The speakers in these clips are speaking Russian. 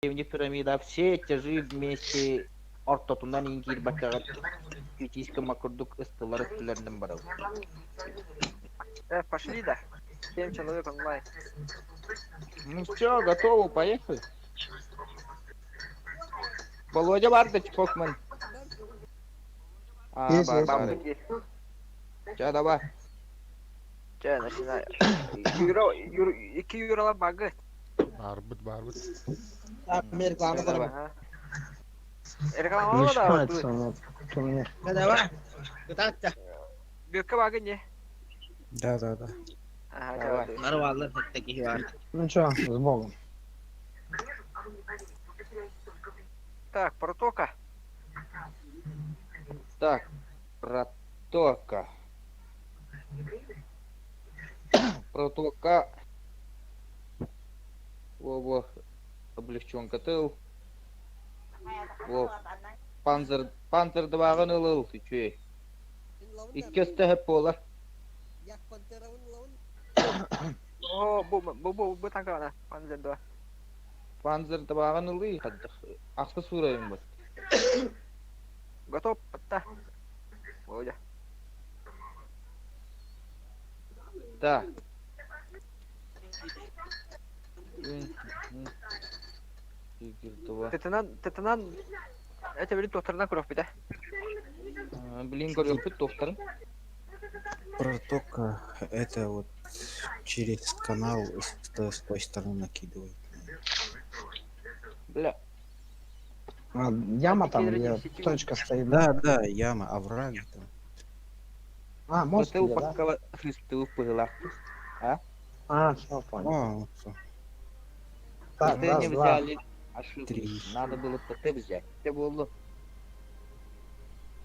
древних пирамидах все этажи вместе ортотунан ингир бачагат критически макурдук ыстылар үстүлөрүнөн барабыз. Пошли, да. 7 человек онлайн. Ну все, готово, поехали. Володя барды, Чпокман. Есть, есть. Бар. Ча, давай. Че, начинаю. 2 eurolar bagı. Барбыт. Америка Ча, давай. Ага. Reklama var da. Начинается турнир. Давай. Gökçe bagı ne? Да. Aha, Давай. çabuk. Нарвал таких вар. Ну чё, с Богом. Так, протока. Так, протока. Протока. Во, облегченка тыл. Во, панцер двагын ылыл, ты İkisi de hep olar. О, bu tanka bana. Panzer doğa. Panzer двагын ылый, хаддах. Ақсы сурайым бар. Готов, подта. Володя. Так. Тетынан, это берет докторына кровь биде. Блин, көрөппүт докторым. Протока это вот через канал с той стороны накидывает. Бля. Яма там, где точка стоит. Да, яма, овраги там. Мост, Ты да? упакала христу пыла. Все, понял. О, всё. Так, Ты раз, не два. взяли. Ошибку. Три. Надо было ты взять. Ты было.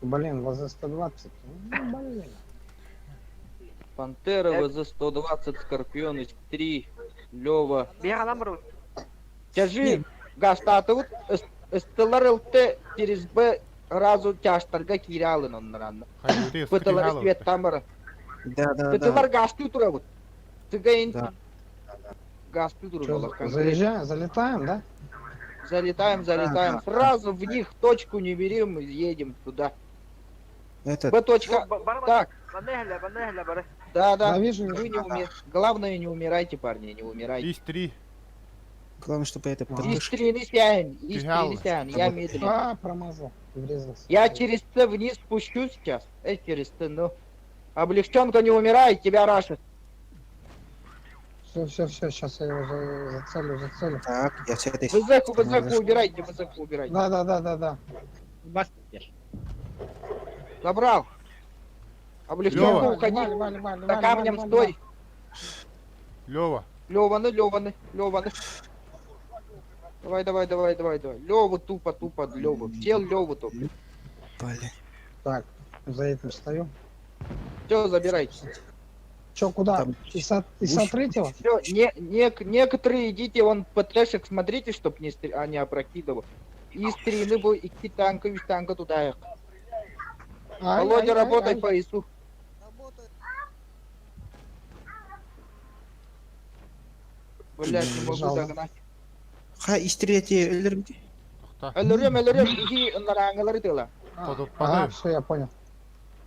Блин, возле 120. Ну, блин. Пантера ВЗ 120, Скорпионыч 3, Лёва. Bir adam vurur. Тяжи, гастатывут, стелларылты через Б разу тяштарга кирялын оннаран. Пыталар свет тамара. Да. Пыталар гасту туравут. Цыгаин. Да. Гасту Чё, туравут. заезжаем, залетаем, да? Залетаем. Да. Сразу в них точку не берем и едем туда. Это Б точка. Так. Bana hele bana. Да. Да, вижу. Вы не умер. Главное, не умирайте, парни, не умирайте. Ис-3. Главное, чтобы это Ага. подышка. Истрины Я медленно. Промазал. Врезался. Я через Т вниз спущусь сейчас. Через Т, ну. Облегченка не умирает, тебя рашит. Все, сейчас я его зацелю. Так, я с этой ВЗ-ку убирайте. Да. Забрал. Облегченка Лёва. уходи. Вали, За камнем стой. Лёва. Лёваны. Давай. Лёву тупо, Лёву. Сел Лёву только. Блин. Так, за этим стою. Все, забирайте. Чё, куда? Там Из 103-го? Все, некоторые идите, вон ПТшек смотрите, чтоб не опрокидывал. И стрины был, и танка туда. Володя, работай по ИСу. Блять, не могу Жалко. догнать. Истрете өлермди. Өлөрөм, иди нараңалары тыла. Все, я понял.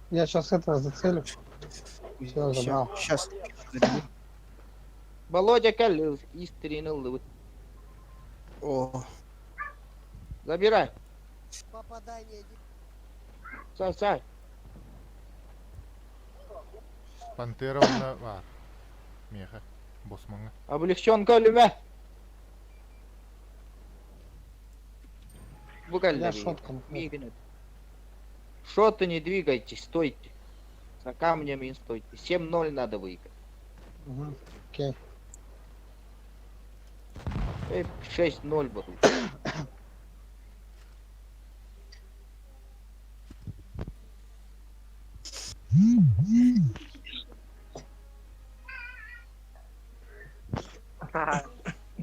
Я сейчас этого зацелю. Всё, забрал. Сейчас. Володя, кәл, истрины лывы. О, Забирай. Попадание. Сай. Пантера онда бар. Меха. Босманга. Облегченка люмя. Я Бугальдер. шотком. Шоты не двигайтесь, стойте. За камнями стойте. 7-0 надо выиграть. Угу. Окей. 6-0 будут.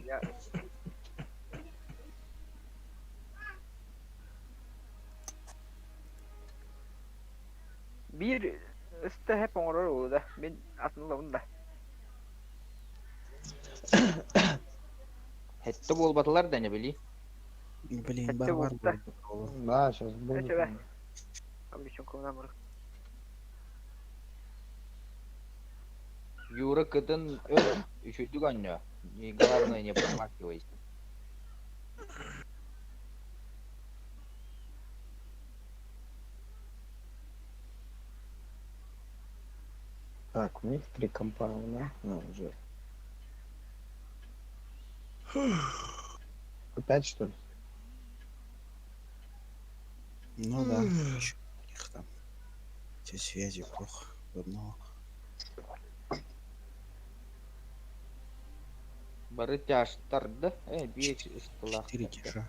Ya. Bir üstte hep onlar oldu. Ben aslında bunu da. Hette bol batılar da ne bileyim. Блин, Это барбар вот, да. будет. Да, сейчас будет. Давай. Облечем номер. Юра кытын еще дюганья. И главное не промахивайся. Так, у них 3 компа, да? Ну, уже. Опять что ли? Ну да, ещё у них там все связи плохо. Одного. Барытяж тарды. Бейч истылах. 4 тиша.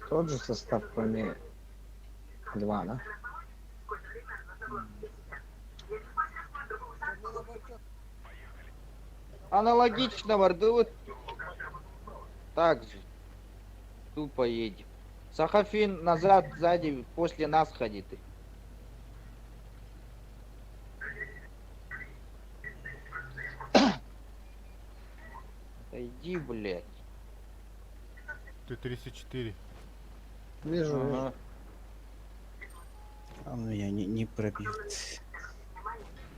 Тот же состав, кроме 2, да? Камила Борчук. Аналогично, варды вот. Так же. Тупо едем. Сахафин назад, сзади, после нас ходит. Да иди, блядь. Т-34. Вижу, вижу. Ага. Он меня не пробьет.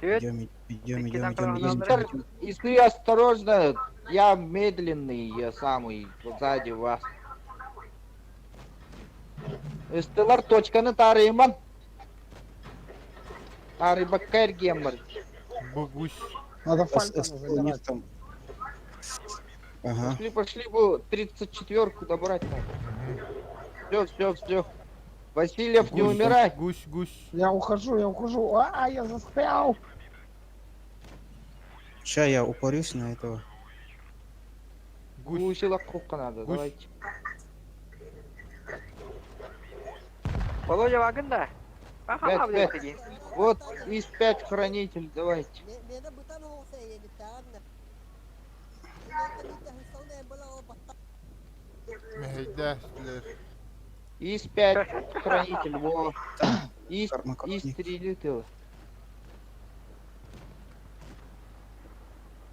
Привет. Идем, Какие там программы? Мистер, если осторожно, я медленный, я самый вот сзади вас. Истылар точканы тарыйман. Тарый баккайр гембар. Гусь. Надо У фалька них забирать. там... Ага. Пошли бы 34-ку добрать надо. Все. Васильев, не умирай. Гусь. Я ухожу. Я застрял. Сейчас я упорюсь на этого. Гусь. Гусила крука надо, Гусь. давайте. Володя вагында. Пахала Пять. блядь. Вот из 5 хранитель, давайте. Мені бутан голоса є не тягне. Мені не було бата. Мехейдәстілер. Из 5 хранитель, во. Из Фармакопник. 3 литр.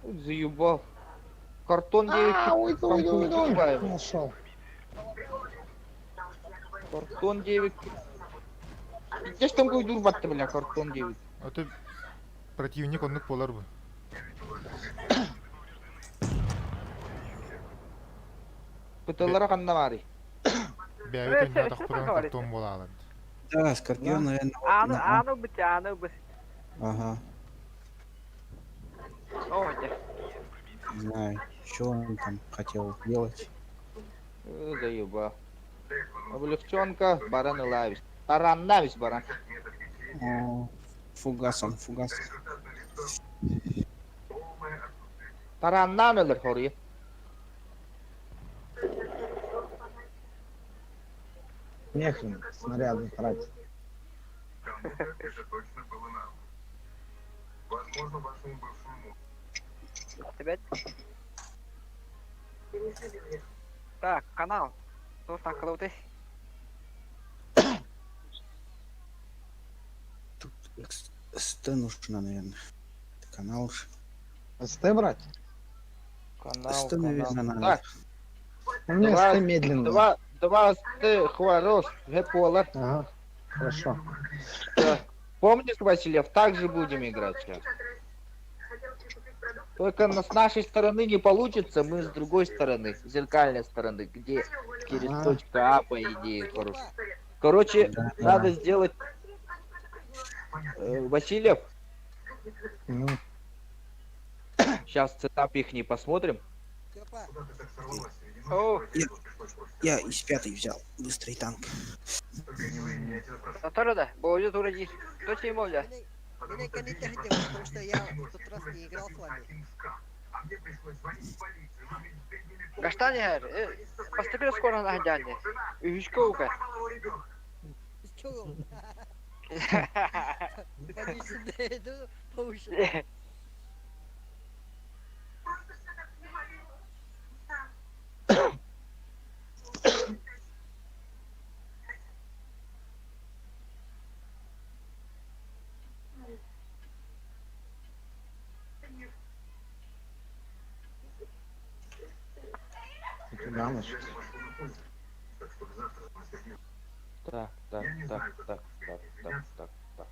Заебал. Картон 9. Уйду. Нашел. Картон 9. Где ж там будет дурбат-то, бля, картон 9? Аты противник онлық болар бұл. Пыталара каннамари. Бәйбет өнді атақ тұран картон бола алады. Да, Скорпион, наверное. Ану бы. Ага. Володя. Не знаю, что он там хотел делать. Заебал. Облегченка, баран и лавис. Таран навис, баран. О, фугасом. Таран нанылыр хория. Нехрен снаряды тратить. Опять? Так, канал. Что там крутый? Тут СТ нужно, наверное. Канал же. СТ брать? Канал, СТ, наверное, надо. Так, У меня Два- СТ медленно. два сты хварос, геполар. Ага, хорошо. Помнишь, Васильев, так же будем играть сейчас. Только с нашей стороны не получится, мы с другой стороны, с зеркальной стороны, где через Ага. точка А, по идее, хорошо. Короче, Да. надо сделать... Васильев, Ну, сейчас цитап их не посмотрим. Копа. О, Я из 5 взял. Быстрый танк. Наталья, да? Володя, туради. Кто тебе Володя? Меня не тягнете, потому что я в тот раз не играл с вами. Гаштани, поступили скоро на гандяне. Үйшкоука. Чего? Подвесенные, да, по уши. на ночь. Так, так, так, так, так, так, так, так.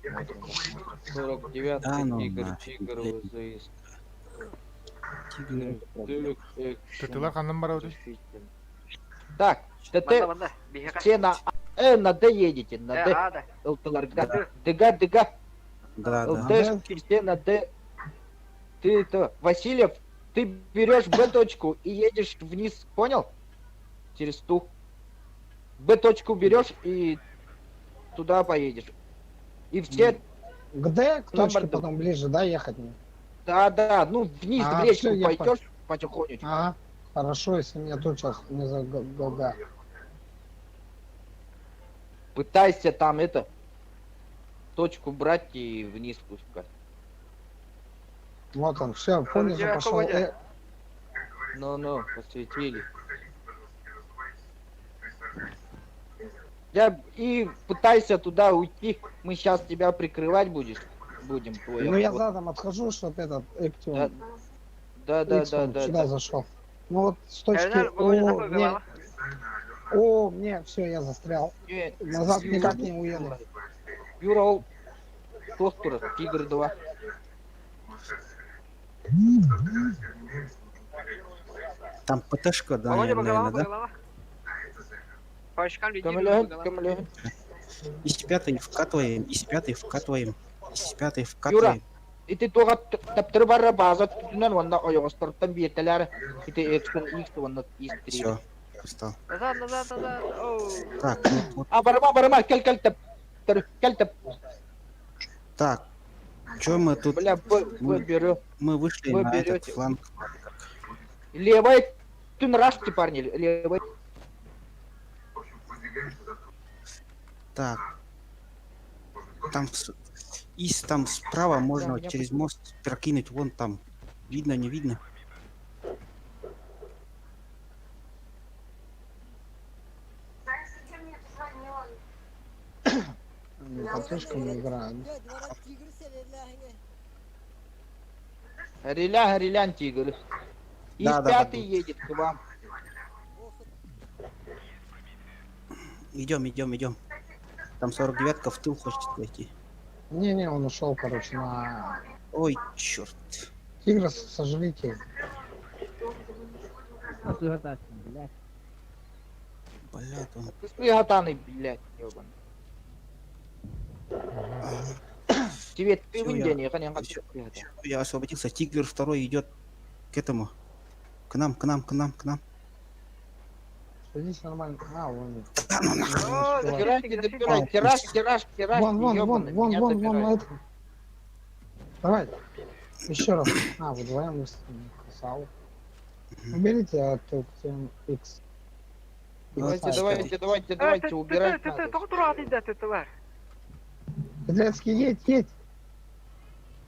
Смотрим, посмотрим. 49 Да ну тигр, нафиг, тигр, блядь. ВЗС. Тигр. Дюк, экшен, Тетилар хандан бара өтөй. решительно. Так, Манда ТТ, манда. Бихе все на на Д едете, на Д. ада. Алталарга. Дыга. Да, да. ЛТшки все на Д. Ты это, Васильев, ты берешь Б точку и едешь вниз, понял? Через ту. Б точку берешь и туда поедешь. И все, Где к точке Ламборду. потом ближе, да, ехать мне? да, ну вниз в речку всё, я пойдешь потихонечку. Ага, хорошо, если мне тут сейчас не за голга. Пытайся там это, точку брать и вниз пускать. Вот он, все, понизу я пошел. свободен. Ну, посветили. Я и пытайся туда уйти. Мы сейчас тебя прикрывать будем твой. Ну я обход. задом отхожу, чтоб этот Эктион Да. сюда зашел. Ну вот с точки Володя, мне все, я застрял. Не, Назад никак не уеду. Юра, ол Тостура, Тигр 2. Там ПТшка, да, Володя, наверное, да? голова. Пачкам людей Камелеон. Из пятой вкатываем, из пятой вкатываем, из пятой Юра, вкатываем. ити туга таптыр барра база түтүнөн онда оёгостортон биетелер. Ити экшен X онда истри. Все, встал. Назад. Оу. Так, вот, А барма, кел тап. так. Че мы тут? Бля, беру. Мы вышли вы на этот берете. фланг. Левой. Тун рашки, парни, левой. Так. Там, там справа можно меня через мост прокинуть, вон там. Видно, не видно? Потушками играют. Релян, Тигр. И Да, пятый да. едет к вам. Идем. Там 49-ка в тыл хочет войти. Не, он ушел, короче, на Ой, черт. Тигра, сожрите. Блядь, он. Ты сприготанный, блядь, ёбан. Тебе ты в Всё, Индии, я- конечно, всё, сприготан. Я освободился. Тигр второй идет к этому. К нам. Садись нормально. Вон. Да ну нахуй. Добирай, тираж, Вон, ёбаный, меня добирай. на этом. Давай. Еще раз. Вы вдвоем выстрелили. Красава. Уберите от X. Давайте, убирать Ты надо. тоқтырады инде тетелер. Петрецкий, едь.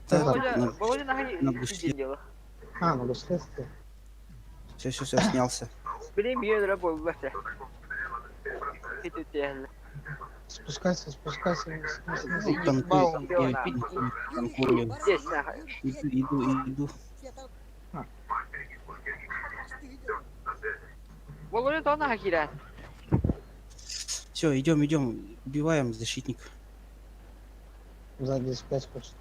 Да, Володя на нахай гусе. сидел. На гусстве. Все, снялся. Bileyim bir yere boy verse. Hiç değil. Спускайся. Заебал он, Танкую. Здесь нахай. Иду. Володя da nahai girer. Все, идем. Убиваем защитник. Сзади спять хочет.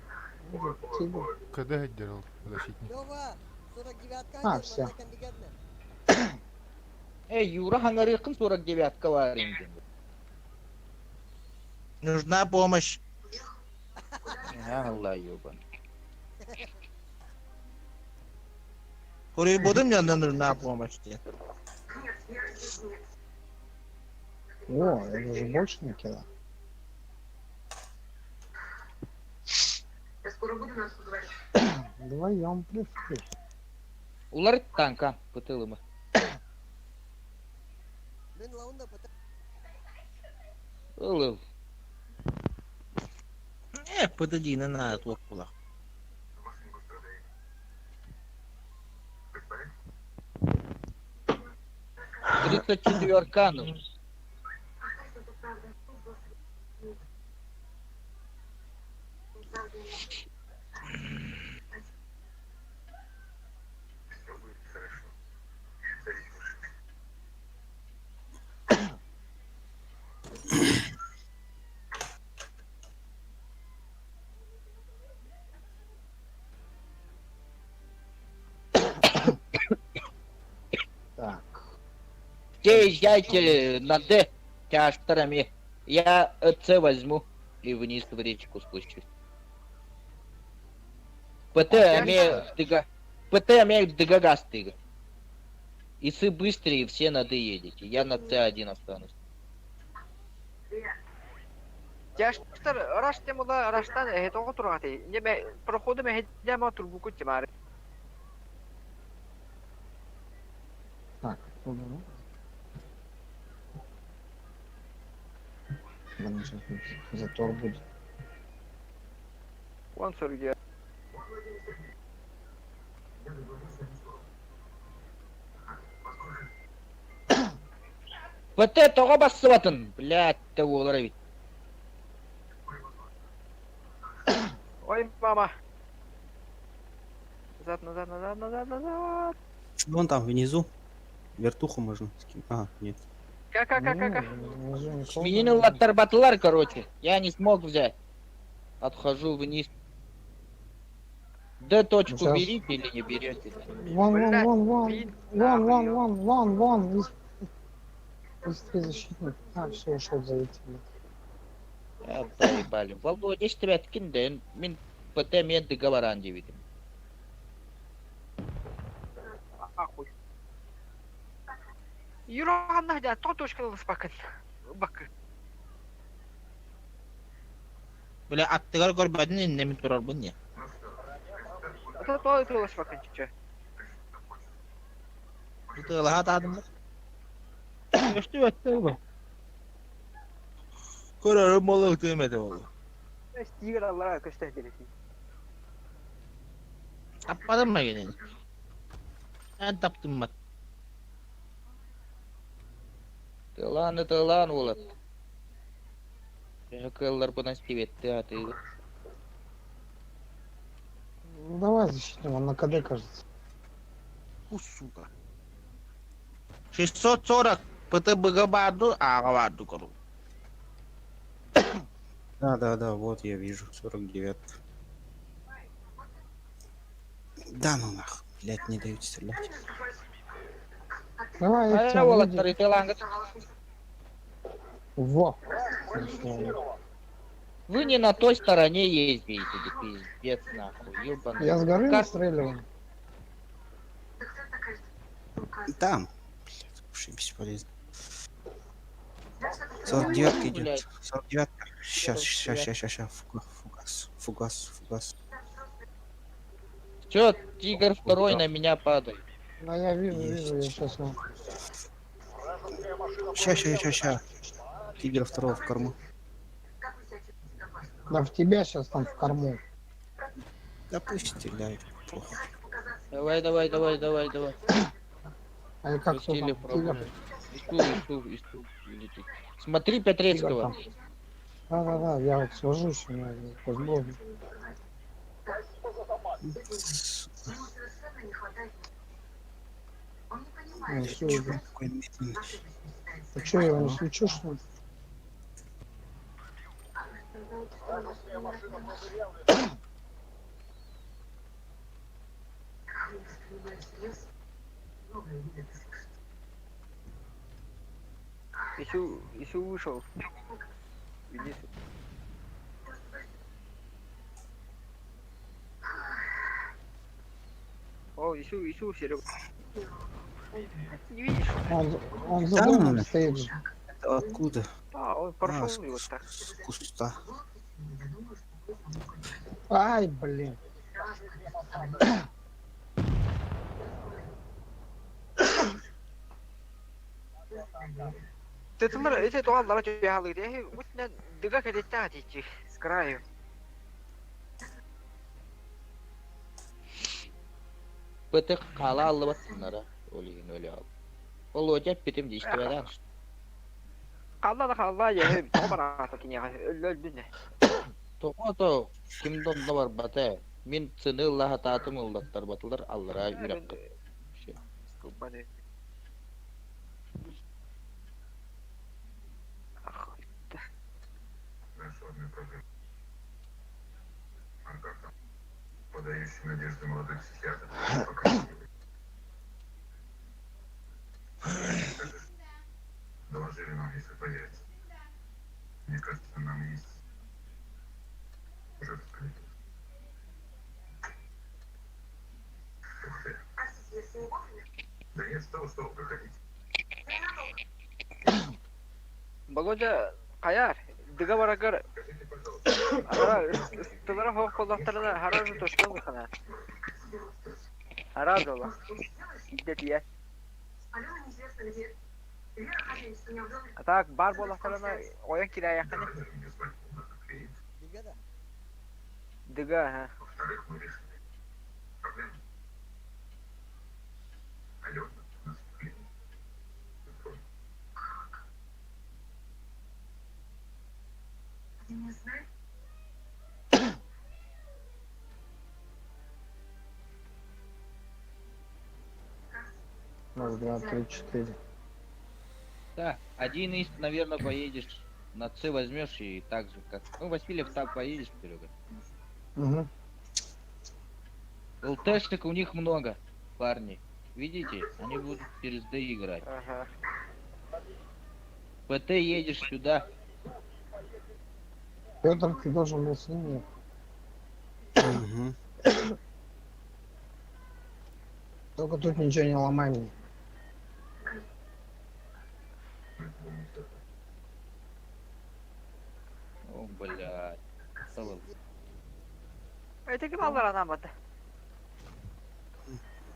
Тигр. Кыды хэддер ол защитник. Все. Юра, хангарыкын 49-ка var инде. Нужна помощь. Allah ёбан. Orayı buldum ya, нужна помощь. Это же больше не кило. Вдвоем пришли. Улар танка пытылымы. Улыл. Подойди, не надо твоих кулак. Тридцать четверка, ну. Все езжайте на Д тяжторами. Я С возьму и вниз в речку спущусь. ПТ имеет дгагастый. И сы быстрее, все на Д едете. Я на С1 останусь. Жаштар раш темуда раштан хетого тургати. Не бе проходу ме хедяма турбуку тимар. Так, ну, ладно, сейчас затор будет. Вон сорги. ПТ того бассыватын. Блядь, того ловить. Ой, мама. Назад. Вон там внизу. Вертуху можно скинуть. А, нет. Как. Сменили латтар-батлар, короче. Я не смог взять. Отхожу вниз. Д точку Сейчас. берите или не берете? Вон. Быстрее защитник. А, все, ушел за этим. Заебали. Володя, если тебя откинь, мен ПТ мен договоран видим. Ахуй. Юраханна да то точка спакан. Бак. Бля, аттыгар көрбөдүн иннеми турар бу не? То спакан чиче. Бутыла атадым. Өстү өттү бу. Көрөрүм болу өтөмөдө болу. Стигер аллара көстө делети. Таппадым мı gene? Ben taptım mı? Тылан улат. Кыллар бунан стебетти аты. Ну, давай защитим, он на КД кажется. Bu suka. 640 ПТБГ барды, ага барды кору. Да, вот я вижу. 49. Да ну нахуй. Блять, не дают стрелять. Давай, я Ай, тебя улат, выйди. тылан. Во. Хорошо. Вы не на той стороне ездите, пиздец нахуй, ёбаный. Я с горы Как- настреливаю. Там. Блядь, вообще бесполезно. 49 идет. Блядь. 49. Сейчас. Фугас. Чё, Тигр второй на меня падает? Да, я вижу, Есть. я сейчас. Ща. Тигр второго в корму. Да в тебя сейчас там в корму. Да пусть стреляет. Похуй. Давай. А и как Пустили кто там? пробовать. Тигр? Исту летит. Смотри Тигр Петрецкого. там. Да, я вот сложусь, у меня возможно. Ну, всё, иди. Какой медленный. А чё, я его не свечу, что ли? Ису вышел. Вниз. О, Ису Серега. Не видишь? Он за Да, домом ну, стоит же. Это откуда? А, он А, прошел и вот так. с куста. Ай, блин. Ты смотри, эти то аллара чуяли, где вот на дыга кадета тичи с краю. ПТ кала алып атсынара. Олеген өлі ал. Володя бітім дейшті бәдан. Қалла я томара такие өлдүне. Тоғато кимдон да бар бата. Мен цыны Аллаха таатым ұлдаттар батылар аллара үйрәп Скубаны. Подающий надежды молодых психиатров. Да нет, что, проходите. Володя, каяр, дыга барагар, Скажите, пожалуйста, ара, ыстылара хоқ қолдақтарына харазы тоштың қана. Хараз ола. Идет ие. А так, бар болақтарына оян кирая яқыны. давайте же мне звонить, у нас клеит. Бригада? Дыга, ха. Во-вторых, мы решили проблему. Алена у нас клеит. Раз, два, три, четыре. Да, один из, наверное, поедешь на С возьмешь и так же, как... Ну, Васильев так поедешь, Серега. Угу. ЛТшек у них много, парни. Видите? Они будут через Д играть. Ага. ПТ едешь сюда. Петр, ты должен был с ними. Угу. Только тут ничего не ломай мне. О, блядь. Целый. Это кем алар анамады?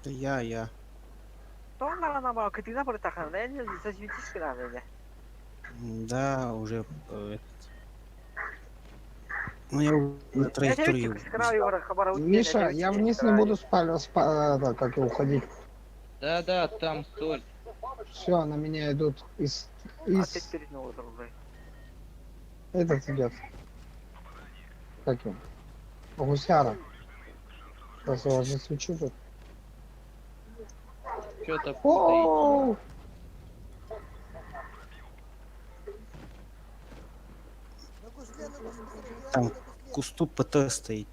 Да я. То алар анамады, кытына бір тақаны, әне засветишь кінаны әне. Да, уже этот. Ну, я уже траекторию. Миша, я вниз не буду как и уходить. Да, там соль. Все, на меня идут из Опять перед новой дорогой. этот идет. Как его? Гусяра. Сейчас я вас засвечу тут. Что-то путает. О, На кусле, посмотри, Там на кусле. кусту ПТ стоит.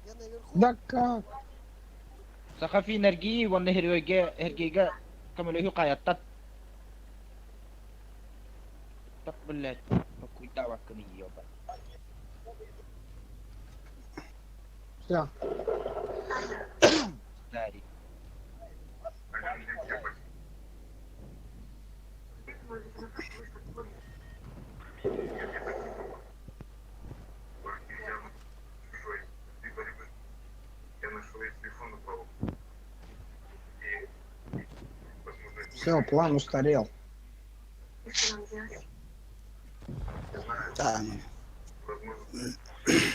Я наверху. да как? Сахафи энергии, вон Хергега, камелеху каяттат. Так, блядь. Какой давак не ебать. Все. Старик. Алена, я тебя спасибо. Джой, ты борьбы. Я нашел ей телефон на полу. И, возможно, Все, план устарел. я знаю, Да, ну. возможно, ты в Париж.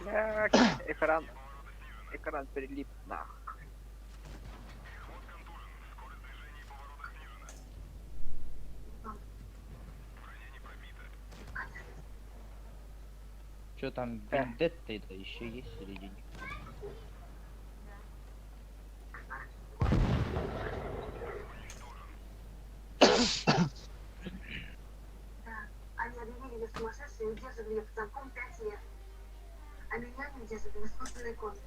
Блядь, экран перелип нахуй. Что там, Вендетта это еще есть в середине? Они объявили меня сумасшедшей и удерживали меня под замком 5 лет. А меня не удерживали в искусственной коме.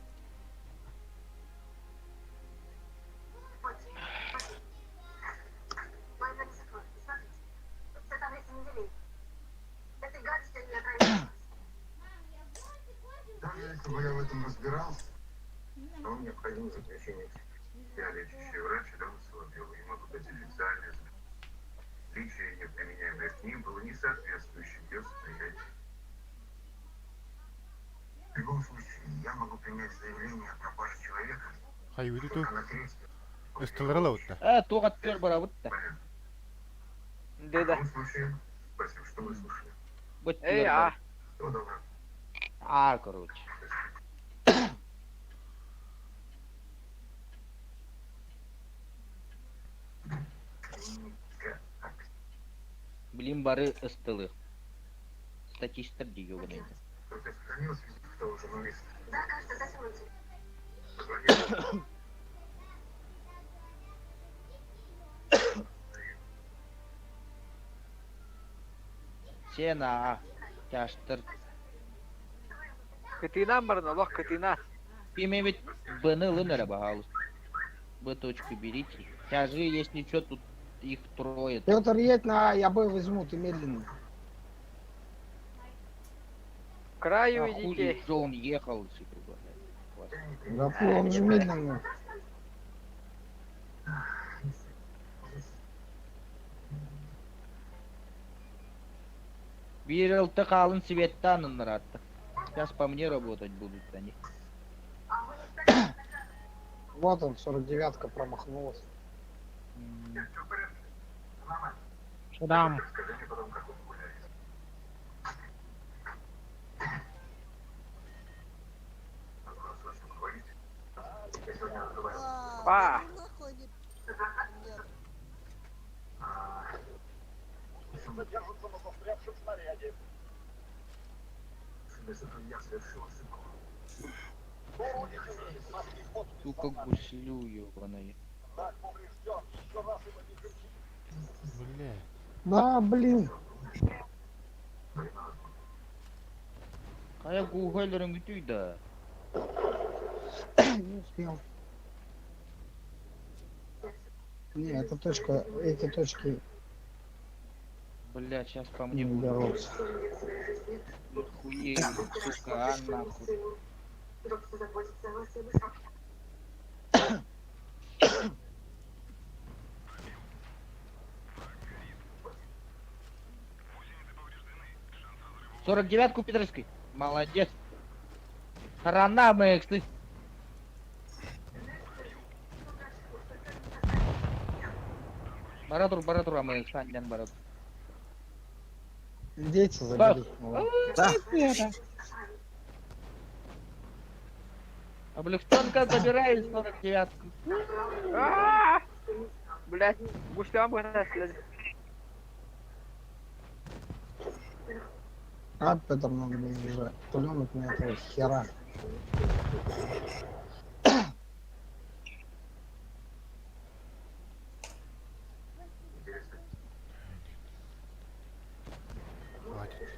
Вот. Моя записка. Смотрите. Вся таблица Менделеева. Этой гадостью они отравили. Даже если бы я в этом разбирался, вам необходимо заключение. Я лечащий врач Алена Соловьева и могу дать официальное заключение. Лечение, применяемое к ним, было не соответствующим ее состоянию. В любом случае, я могу принять заявление о пропаже человека Хайуди ту. только на средства. Ыстылырала утта. Тугат пер барабытта. Понятно. В Деда. любом случае, спасибо, что вы слушали. Эй, а. Всего доброго. Короче. Блин, бары ыстылы. Статистер ебаный. Только сохранилась визитка того журналиста. Да, кажется, засунуте. Позвони. Сена, тяштыр. Кытынан барына, лох кытынан. Пиме бит быны лынара бағалыс. Б точку берите. Тяжи, если что, тут их трое. Петр, едь на А, я Б возьму, ты медленно. К краю А хули идите. же он ехал, типа, блядь. Да фу, он же медленно. Бирил-то қалын светта наратта. Сейчас по мне работать будут они. Вот он, 49-ка промахнулась. Все в порядке? Нормально. Шадам. Скажи мне потом, как он гуляет. Вопрос очень руководитель. Я сегодня открываю. А. Ну нахуй не... Нет. Если бы я совершил ошибку. Сука, гуслю ёбаная. Бля. Да, блин. Кая гугайлерин гүтүй да. Не успел. Не, эта точка, эти точки Бля, сейчас по мне не будут. берутся. Хуеют, сука, а нахуй. Тот, кто заботится о вас и высоко. 49-ку Петровской. Молодец. Рана мы, кстати. Баратур, а мы Санян Баратур. Дети забери. Да. Облегченка забирает 49-ку. А! Блять, гуслям бы наследовать. А, Петр, надо было уже пулемет на этого хера. Хватит.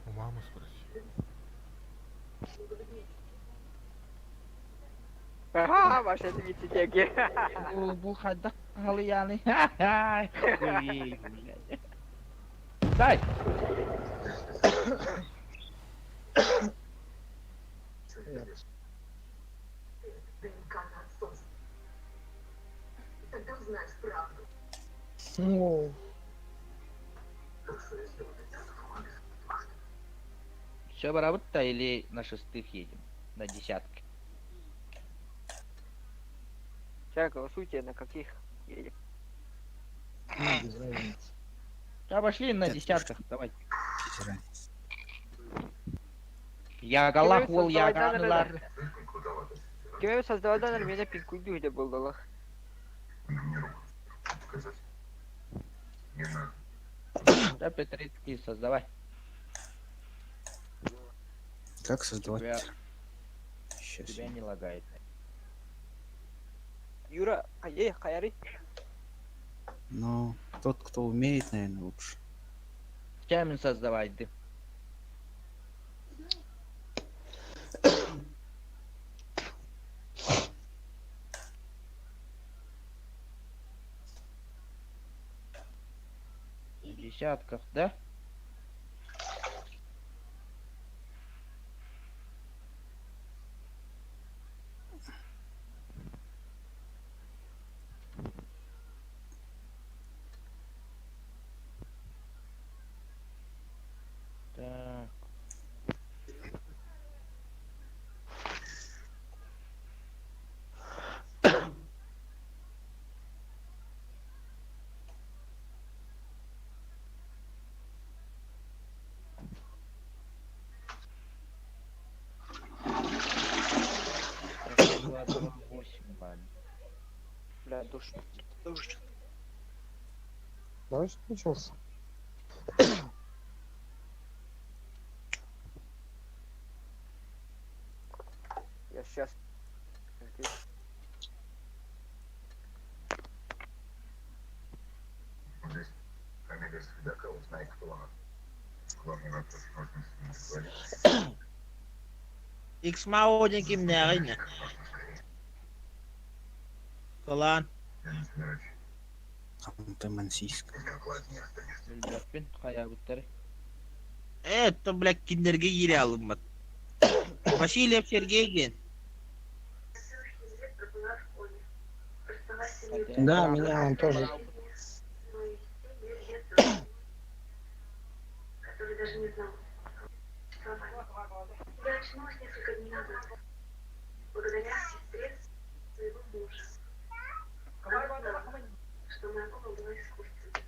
У мамы спроси. Ага, ваши двицетеки. Бухада галияны. Хуей, блядь. Дай! Тогда узнаешь правду. Ну, Все барабут-то или на шестых едем? На десятке. Сейчас голосуйте, на каких едем. без разницы. Обошли на Это десятках, давай. Без разницы. Я галахвол, я ганлар. Слишком крутовато. Кем создавал меня пинкуйду, где был доллар. Мне руку показать. Не надо. Да, Петрицкий, создавай. Как создавать? Тебя, Сейчас. тебя не лагает. Юра, Хаяри. Ну, тот, кто умеет, наверное, лучше. Тямин создавай, ты. В десятках, да? Так. Восемь баллов. Бля, душ. Душ. Дождь начался. Я сейчас. Здесь фамилия следака, узнай, кто она. Главный вопрос, можно с ним поговорить. Икс-Мао ким не агайна. Колан. Ханты-Мансийск. Билбеппин, кая буттары. Это, блядь, киндерге ире алынмат. Васильев Сергейген. Да, меня он тоже. Который даже не знал. Я очнулась несколько дней назад. Благодаря сестре своего мужа. Она знала, что моя кома была искусственной.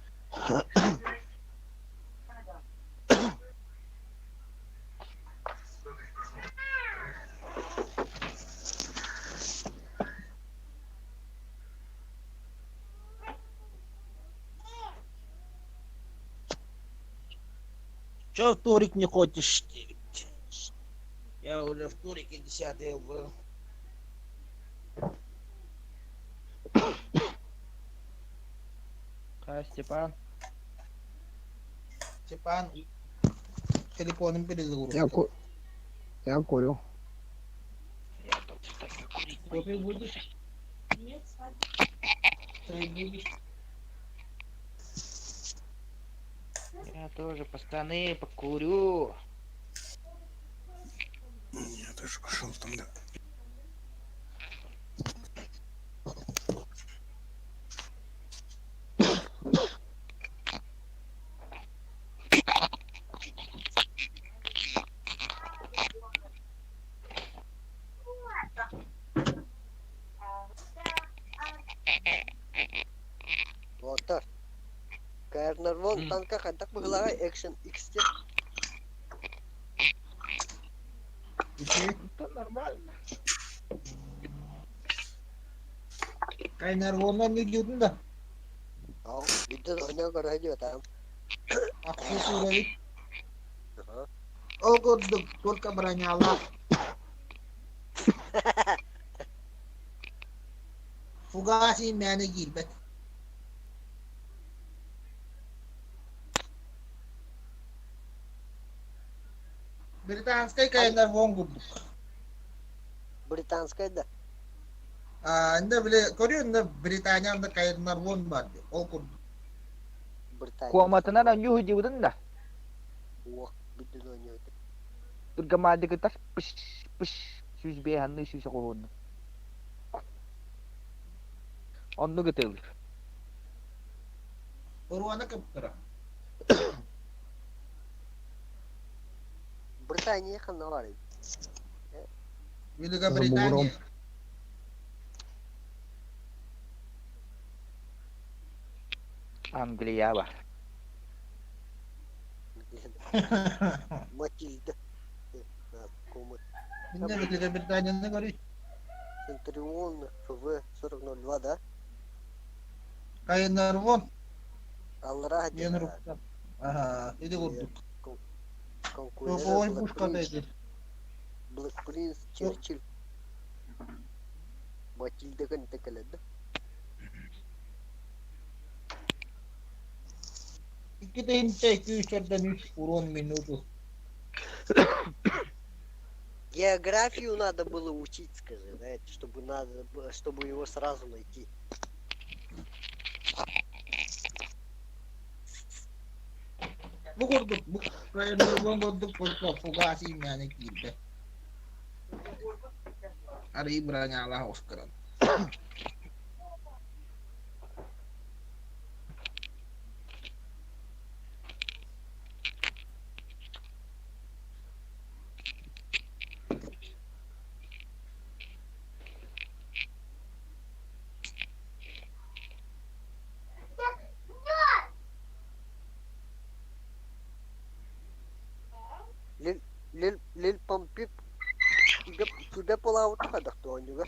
Чё в турик не хочешь? Я уже в турике 10-й был. Кая Степан. Степан, телефоном перезагрузка. Я курю. Я тут что-то курить. Кофе будешь? Чай будешь? Я тоже пацаны покурю. Я тоже пошел там, да. Вот так. Кайрнар вон танка хантак мыгылага экшен X-те. Это нормально. Кайнар воннан не гидin да. Ау, бидden oynayan görüyor tamam. Аксу суровик. Ага. Огоддук, только броняла. Фугаси мяне гилбет. Британской кайнар вон гуддук. Британская да. Анда биле көрүн Британияда кайнар вон бар. Ол курдук. Британия. Kuamatana na nyuh jiwdun da. О, бидden oynuyor. Turgamadi kita pış pış süzbehan ne süs qohon. Onu getel. Уруана кыптыра. Британия хана var. Великобритания. Angliya ba. Матильда. Комат. Инде Великобританияны көрүй. Центурион ФВ-4002, да? Кайнар вон. Аллара Мен рухтап. Ага, иди курдук. Ой, конкурент. пушка дайди. Блэк Принц, Черчилль. Матильда kan текеледі. Икки 203 урон минуту. Географию надо было учить, скажи, да, чтобы его сразу найти. Bu kurduk. Bu kayınlarından kurduk. Kurduk. Fugasi yani girdi. Ari berani Allah Oscaran. Lil Pampip sudah pulau tuh ada tuh juga.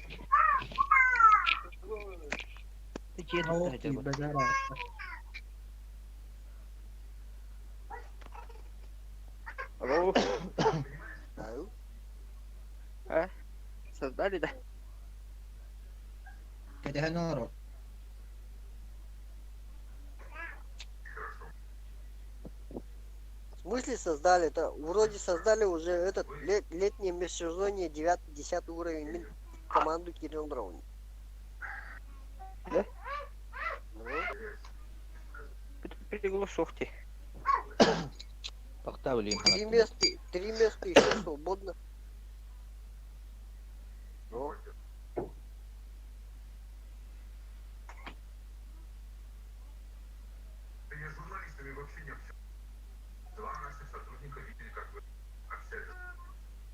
Oh, bazar. Halo. Tahu? Создали, да? Kaya noro. смысле создали? Это вроде создали уже этот летнее межсезонье 9-10 уровень команду Кирилл Дроуни. Да? Ну, Приглушовки. Поставили. 3 места еще свободно. Ну, Да я с журналистами вообще не общался. Два наших сотрудника видели, как вы общались.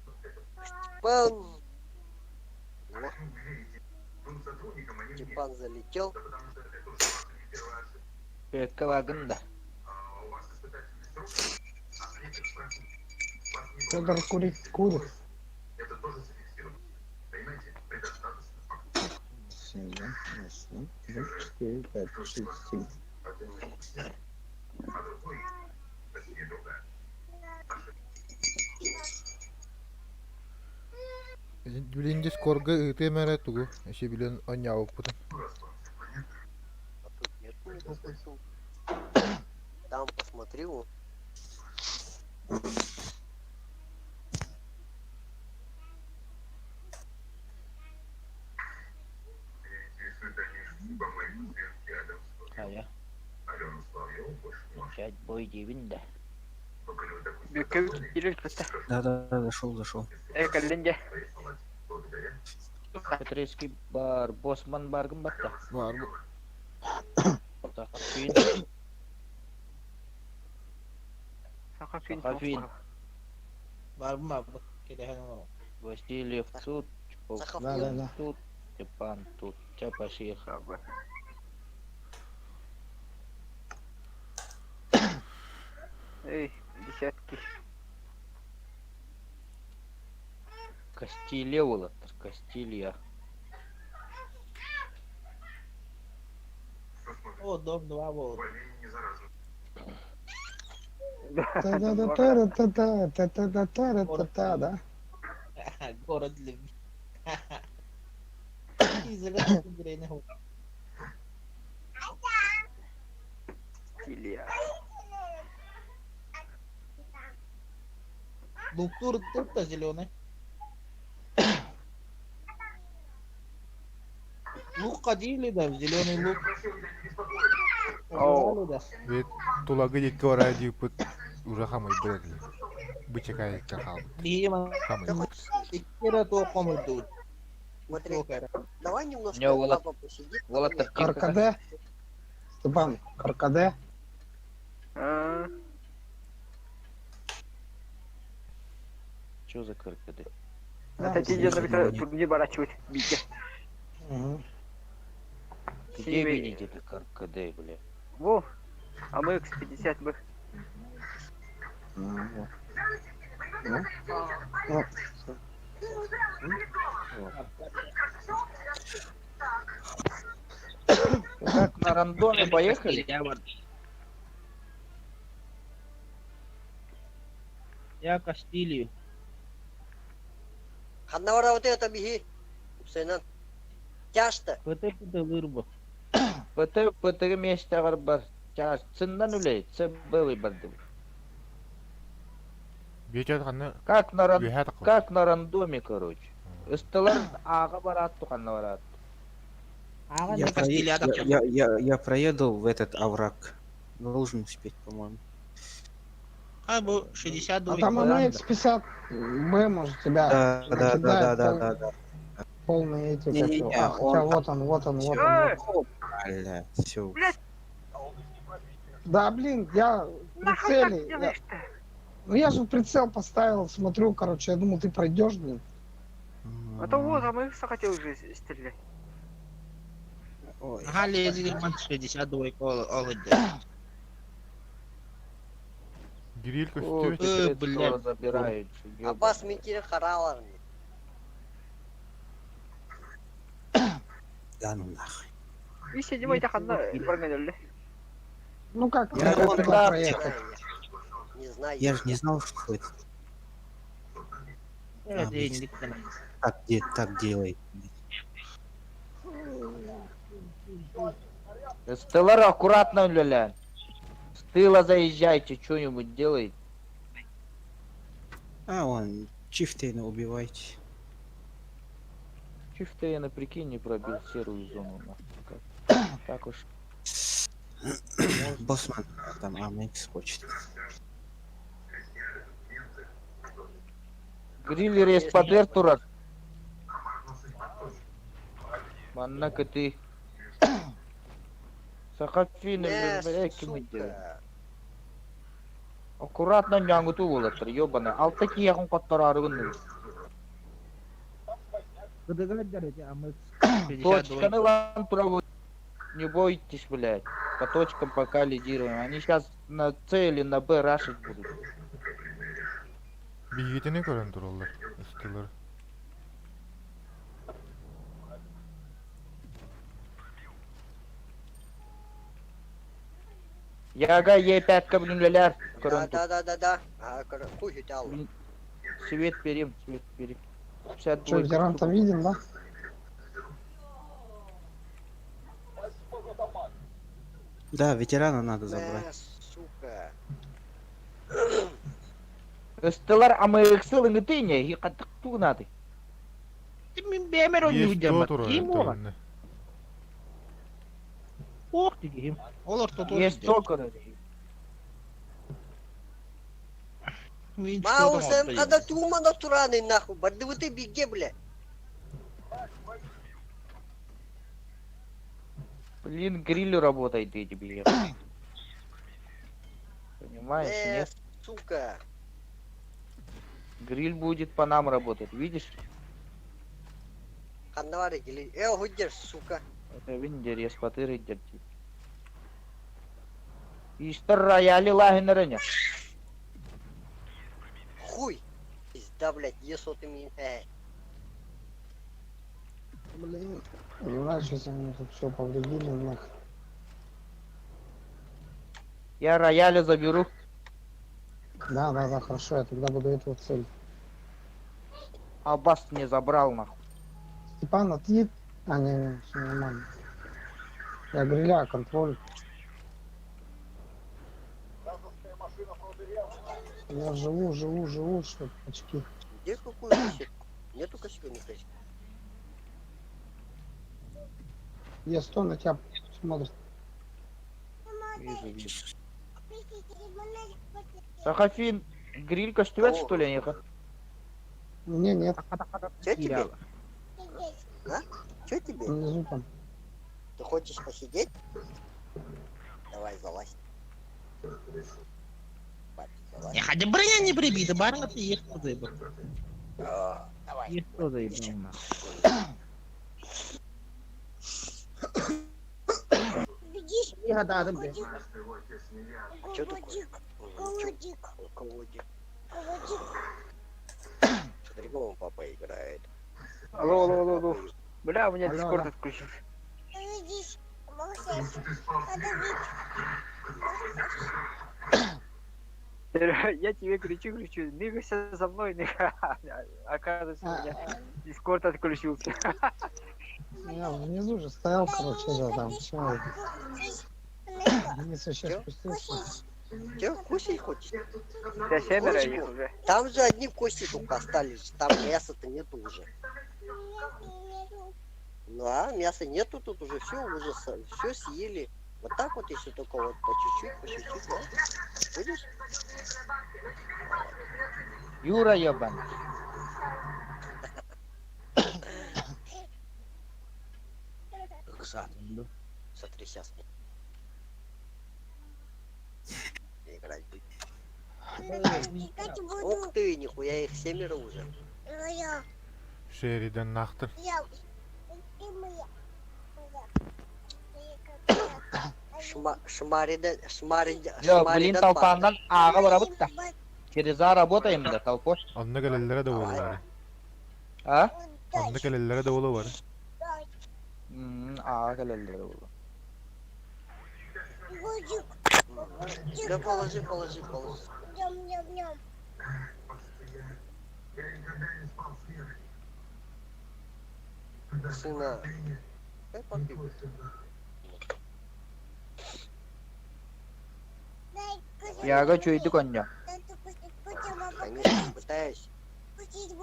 Вот это. Пан, Почему вы верите двум сотрудникам, а не мне? Степан залетел. Да потому что это уже ваша не первая ошибка. Пекалаганда. А у вас испытательный срок, а с этих спросить. Вас не Федор было. курит. Это тоже зафиксировано. Понимаете? Предостаточно фактов. 7, 8, 4, 5, 6, 7. Один не а другой, точнее другая. Билин дискорга ыты мэрэ тугу. Эши билин оньяук путун. А тут нет никакой ссылки. Там посмотри, вот. Меня интересует дальнейшая судьба моей пациентки Адамс. А я. Алену Славьеву больше не может. Начать бой дивинда. Только ли вы такой Бюкевик спокойный? Кирилл просто. Да, зашел. Калленде. Своей палате. Благодаря. Петрейский бар. Босман баргын батта. Бар бу. Сахарфин. Сахарфин. Сахарфин. Барма, киреханова. Васильев тут. Чпок Да. тут. Степан тут. Чапаших. Эй, десятки. Кастилья улаттыр. Кастилья. Что смотрите? О, дом 2 volt. Увольнение не заразно. Та-да-да-та-да-та-та-та-та-та-та, да? Город любви. Изоляция грейного. Илья. Луктур тут-то зеленый. Лук ходили, да, зеленый лук. Просил меня не беспокоить. Убрали, да. Вет тулагы декке орай дипыт. Уже хамай брэдли. Бычакай кахал. Дима, Хамай. кира то комнату. Смотри, давай немножко Не, Волод- папа посидит. Володка Каркаде. Степан, Каркаде. А, Чё за каркады? Это тебе надо турнир ворачивать. Бите. Мгм. Где Синими- видите это каркады, бля? Во. А мы X50 мы. Вот. Как на рандоме поехали? Я Кастилию. Ханнавара вот это беги. Сынан. Тяжто. ПТ вырубок. ПТ месте бар. Чаш цындан үлей. Це белый барды. Бечат ханна Как на бехат акыл. как на рандоме, короче. Истылар ага баратту ханна барат. Ага, Я, на Кастилия я проеду в этот овраг. Должен успеть, по-моему. А, был 60 А дурик. там ладно. она X50 Б, может, тебя Да. накидает полные эти, как Не-не-не, его. А, хотя вот он. Бля, все. Да, блин, я в Нахуй прицеле. так делаешь-то? Ну я же в прицел поставил, смотрю, короче, я думал, ты пройдешь, блин. А то вот, а мы захотел уже стрелять. Ой. Ага, лезли 60 дурик. Гирилька О, стёть. блядь. забирают. Аббас Микире Харалар. Да ну нахуй. И седьмой так одна прогоняли. Ну как, Я как вот туда так проехать? Не знаю. Я же не знал, что это Денег. так делает. Стеллар аккуратно, ля. С тыла заезжайте, что-нибудь делайте. А, вон, чифтейна убивайте. Чифтейна, прикинь, не пробил серую зону. Нахуй. Так уж. Боссман там АМХ хочет. Грилли респадер турак. Маннака ты. Сахафины, блядь, сука. Аккуратно няңгуту болаттыр, ёбана. Ал такие яқын қаттар арығын. Точканы лан проводят. Не бойтесь, блядь. По точкам пока лидируем. Они сейчас на С или на Б рашить будут. Бигетini көрөн туралар. Ыстылар. Яга Е5 каблинлелер. Да. Хуй хитал. Свет перим, свет перим. 52 Что, ветеран там виден, да? Да, ветерана надо забрать. Сука. Ыстылар АМХ-ы лыңытыне, хиқаттық туғынады. Мен бемер ойны Есть өйдем. то Кем оған? туралар. Ох дегем. Олар то Есть токары. Маусем, когда тумана тураны нахуй. Барды вы ты беги, бля. Блин, гриль работает эти билеты. Понимаешь, нет? Сука. Гриль будет по нам работать, видишь? Хандавары гели. Гудер, сука. Это виндер, респаты рейдер. Истер рояли лагенерыня. Хуй. Пизда, блядь, если ты меня... Блин. Понимаешь, если они тут все повредили, нахуй. Я рояля заберу. Да, хорошо, я тогда буду эту цель. А бас не забрал, нахуй. Степан, отъедь. А, не, все нормально. Я гриля, контроль. Я живу, что очки. Где какую кассетку? Нету кассетки, не кассетки. Е100 на тебя смотрит. Вижу. Сахафин, гриль костюет, что ли, неха? Не, нет, Че тебе? А? Че тебе? внизу там. Ты хочешь посидеть? Давай, залазь. Бать, залазь. Я хadi броня не прибита, барна ты их подыбал. Давай. Их кто заебал, нахуй? Я гадаю, блядь. Че такое? Колодик. Смотри, кого папа играет. Алло. Бля, у меня Алло, дискорд алло. отключился. Я тебе кричу, двигайся за мной, оказывается, у меня дискорд отключился. Я внизу же стоял, короче, да, там. Все. Если сейчас Чё? спустился. Че, кусить хочешь? Да семеро Почему? их уже. Там же одни кости только остались, там мяса-то нету уже. Ну а мяса нету, тут уже все съели. Вот так вот, если только вот по чуть-чуть, да? Видишь? Юра ебан. Ксатунду. Смотри, сейчас. Играть будет. Ух ты, нихуя их 7 уже. Шеридан нахтыр. Yo, блин, толпандан аға барабыт та. Через А работаем да, толпой. Анда келеллere de oğlu var. А? Анда келеллere de oğlu var. Аға келелдер болды. Да положи. Сына. Дай попей. Яға чөйді коння. Конечно, пытаюсь.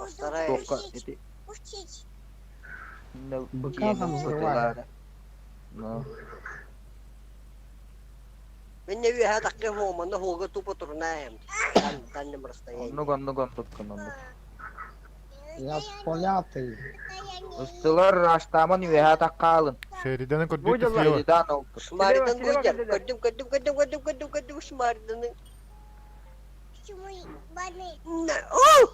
Постараюсь. Тока, это... Ну, Быка тема там взрывали. фотолара. Ну, Мен не вижу таких моментов, но хулга тупо турнаем. Дальнем расстоянии. ну, тоткан. Я спалятый. Устылар раштаман веха такалын. Шериданы көрбейт Будем слева. Шеридан олтур. Шмаридан Слева, выйдет. слева, Кадым, шмаридан. О!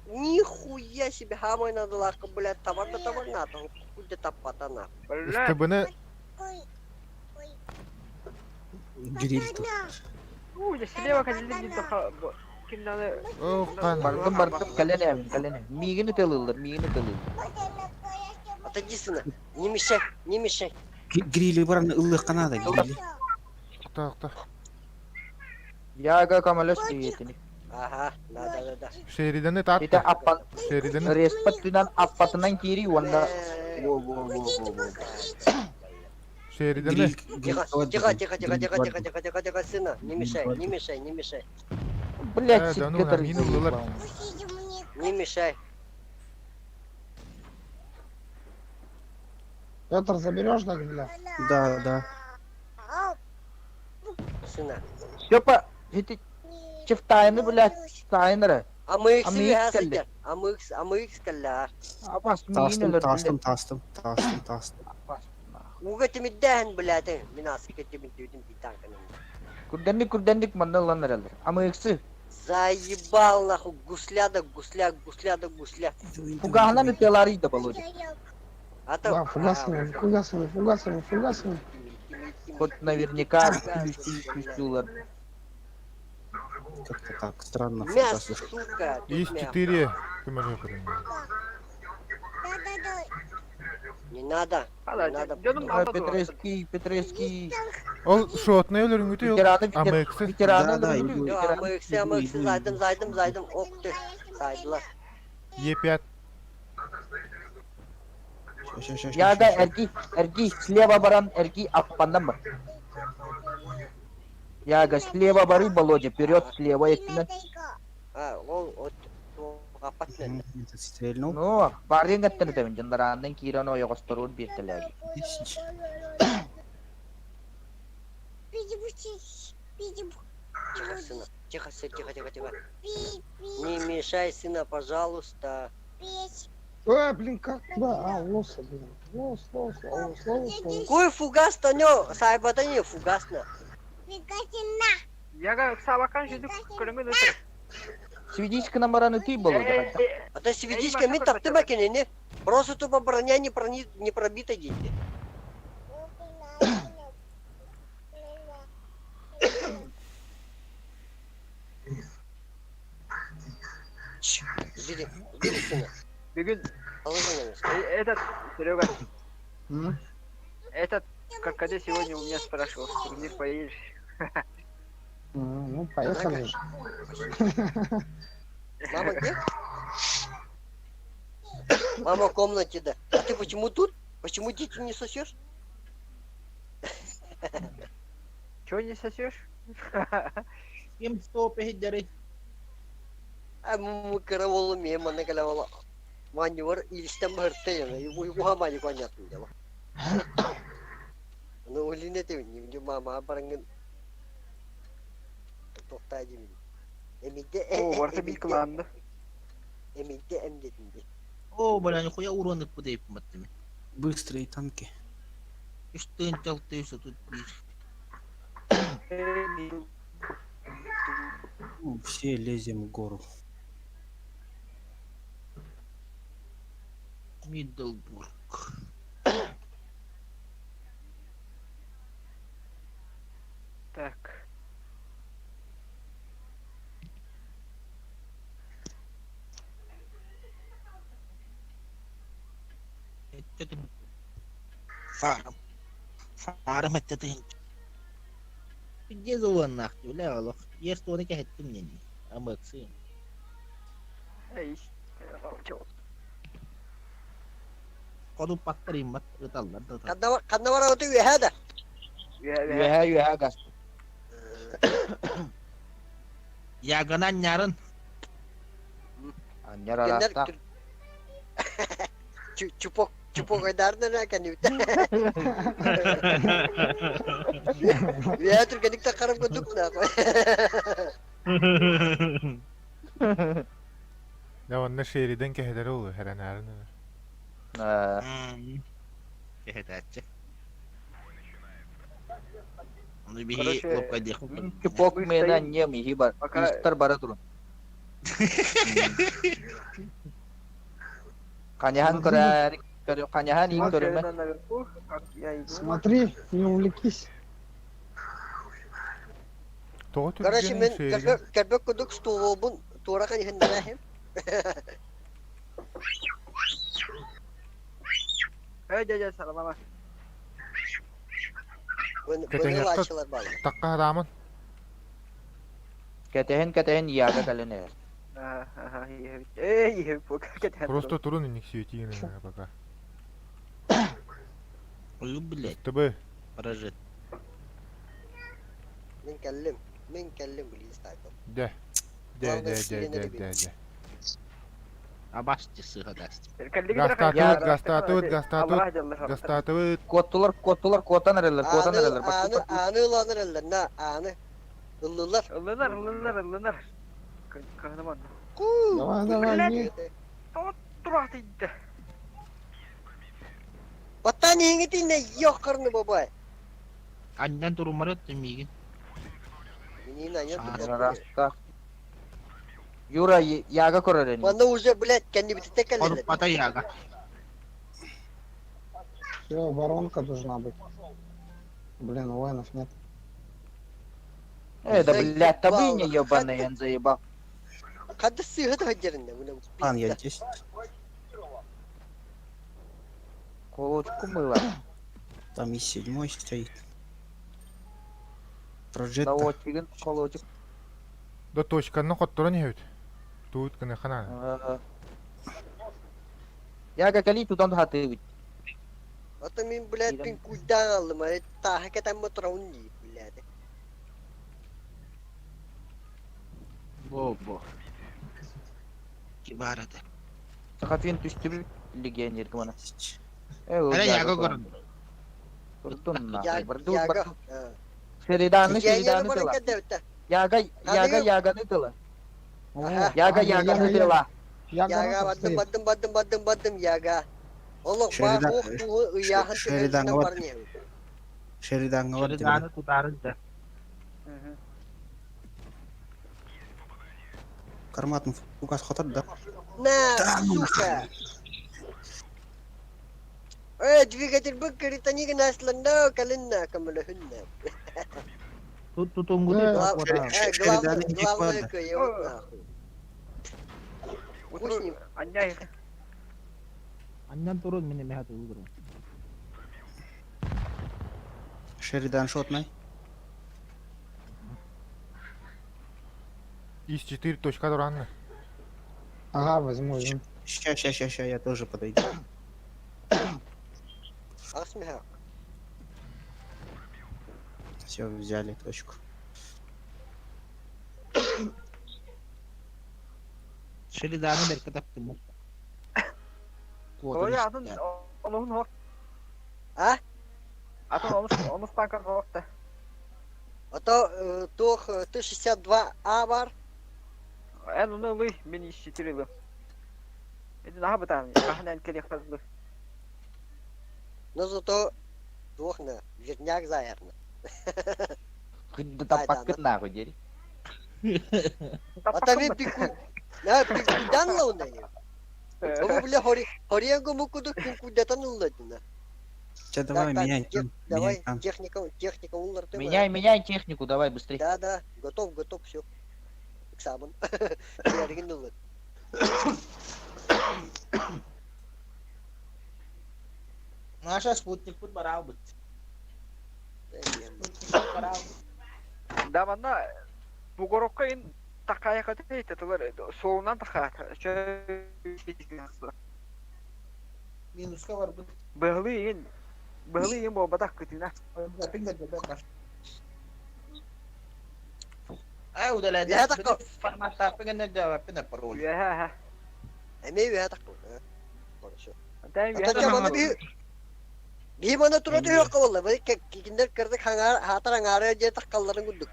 Нихуя себе, хамой надо лака, блядь, товар надо. Куда топата Бля, Үстібіні Гриль тут. я слева кадилдин ким надо. Оқан. Бардым, калене. Мигini тылылыр. Отойди, сына. Не мешай. Грили баран ыллық қана да грили. Құта. Яга камалаш диетini. Ага, да. Шериданы Ita татты. appan Шериданы respattinan appatından kiri wanda. Wo. Шериданы. Тихо, сына. Не мешай. Блять, Да ну, сикатор. мину лылар. Не мешай. Петр, заберешь на гриля? Да. Сына. Степа, эти чифтайны, блять, тайнеры. А мы их А мы себе их сидят. А мы их скаля. Апас мигинилер, Тастым. Уга ты медян, блядь, меня скатим тюдим питанками. Курденник мандалан herhalde. Ama eksi. Заебал нахуй, гусля. Фугахнан ителарıydı balodi. А Да, то... фугасами. Вот наверняка пустюлар. Как-то так странно. Мясо, сука. тут Есть мясо. 4. Ты можешь прыгнуть. Не надо. Canım aldı. Петреский. Ол шотный өлөрүң өтө Ветераны, ветераны. Да, öldürüyor, иду. А ветераны. мы их зайдым. Ох ты. Зайдыла. Е5. Яга эрги слева баран эрги аппандан бар. Яга слева бары Володя, вперед слева этине. Вот. Капатмен. Стрельнул. Ну, барың аттын этемин жандарандан кираны оягостырууну биртелеги. Тихо, сына. Тихо. Не мешай, сына, пожалуйста. Блин, как туда? Лоса, блин. Лос. Кой фугас-то не? Сайба-то не фугасно. Я сабакан жидук кырмын өтөр. Свидичка намараны ты Володя. А то свидичка ми таптым экен, не? Просто тупо броня не пробита дети. Жди, сына. Бүгүн Положи на место. этот Серега, М? этот когда сегодня у меня спрашивал, в турнир поедешь? Ну, поехали же. Мама где? Мама в комнате, да. А ты почему тут? Почему дети не сосешь? Чего не сосешь? Им стопы хиддери. А мы караулу мимо накалявала. Маневр или там хартена. Его мама непонятное дело. Ну, улине ты не мама, а баранган. Тоқтайды мен. О, варта бит кыланды. Эмидде эмдетинде. О, бля, нихуя уронок подейп маттами. Быстрые танки. Что интел ты что тут пишешь? Ну, все лезем в гору. Миддлбург. Так. Это ты... Фарм это ты... Где зован нахуй, бля, аллах. Я что не кахет ты мне не. А Максим. Эй. Чего? Коду паттарим мат. Это алла. Каднавара вот и хада. Юха гас. Я ганан нярын. Anjar Genler arasta. Çupok aydardan ha kan yuta. Ya Türkiye'de takarım koduk na ako. Ya onda şehriden keheder olur her an her Ha, Кехетаче. Onu bir Короче, лопка деху. Чупок Мы мена стоим, не миги пока- Истер бара турун. Каняхан каняхан ин Вот көрөмө. я наверху, как я иду. Смотри, не увлекись. Toğu Kardeşim Türkiye'nin ben şehrinden kerbek koduk stolobun tuğra kan hendana hem. Hey, salam ama. Böyle açılar bağlı. takka adamın Кетехен яга калене. Ага, эй, пока просто turun inik suyetiyini baka. Ulu блядь, Tıbı поражет. Men kellim bilis takım. de. De. Абашти сыгадаст. Gastatı Коттулар коттан эрелер, Anı ulanır eller na anı. Illılar. Ылынар. Kahraman. Давай, не. Durak değil. Battaniyenin etinde yok karnı baba. Андан турумарат мигин. Menina yok. раста. Юра яга көрөрен. Bana уже, блядь, kendi biti tek Onu eller. пата яга. Все, воронка должна быть. Блин, воинов нет. Да блядь, табыня ёбаная заебал. Kadı sığıdı hacırında bunu. Хан, я здесь. Колочку мыла. Там и 7 стоит. Прожетто. Заводчигин колочек. da toşkanını kotturan yahut. Tuğut kını xana. Яга кали тудан хаты. Ata min, блядь, bin kudan aldım. Hani ta hakikaten motorun değil, блядь. Бобо. Кибарада. Сахафин түстүбү легионер кымана. Ара яга көрүн. Турдун на. Yaga. Шериданы Yayını bana тыла. kadar. Яганы тыла. Aha. Яганы тыла. Yaga badım yaga. Oğlum bak bu yağın Şeriden tepesinden var. var ne? Шериданга вот тебе. Шериданы тутарынды. Карматын фугас хотыр да. На, сука. Двигатель быкарит, они насланда, калинна, камалахунна. Тут тутунгу дит аквара. Главное, вот нахуй. Пусть не... Анняй. Андан турун мене мехат улгуру. Шеридан шотный. Из 4 точка дуранны. Ага, возьму. Ща, я тоже подойду. Асмеха. Все, взяли точку. Шериданы берке таптым. O ya onun hok. Ha? Atın onu stankan hokta. Ото тох Т-62А var. En onu lih beni işitirili. Это нахуй там, ахнен келе хазлы. Но зато двух на верняк заерно. Кыдды таппаккын нахуй дери. А там пику. На пикудан лауна. Вы бля хоренго мукуду пикудатан лладина. Че, давай, меняй. Давай Меняй там. техника улар ты. Меняй технику, давай быстрее. Да, готов, все. Экзамен. Яргин улар. Наша спутник пут барал бут. Да мана bu gorokka in takaya kadar itatılar soğuğundan takaya. Şöyle Минуска бар бут. Bıhlı bu badak kıtına. А, удаляй. Я такой. Формата pengen jawab, pengen parol. Ya. Emeği bir hatak bu. Konuşuyor. Тайм Atacağım onu bir bana turatu yok valla. Böyle kikinler kırdık hatar hangaraya cetak kalların güldük.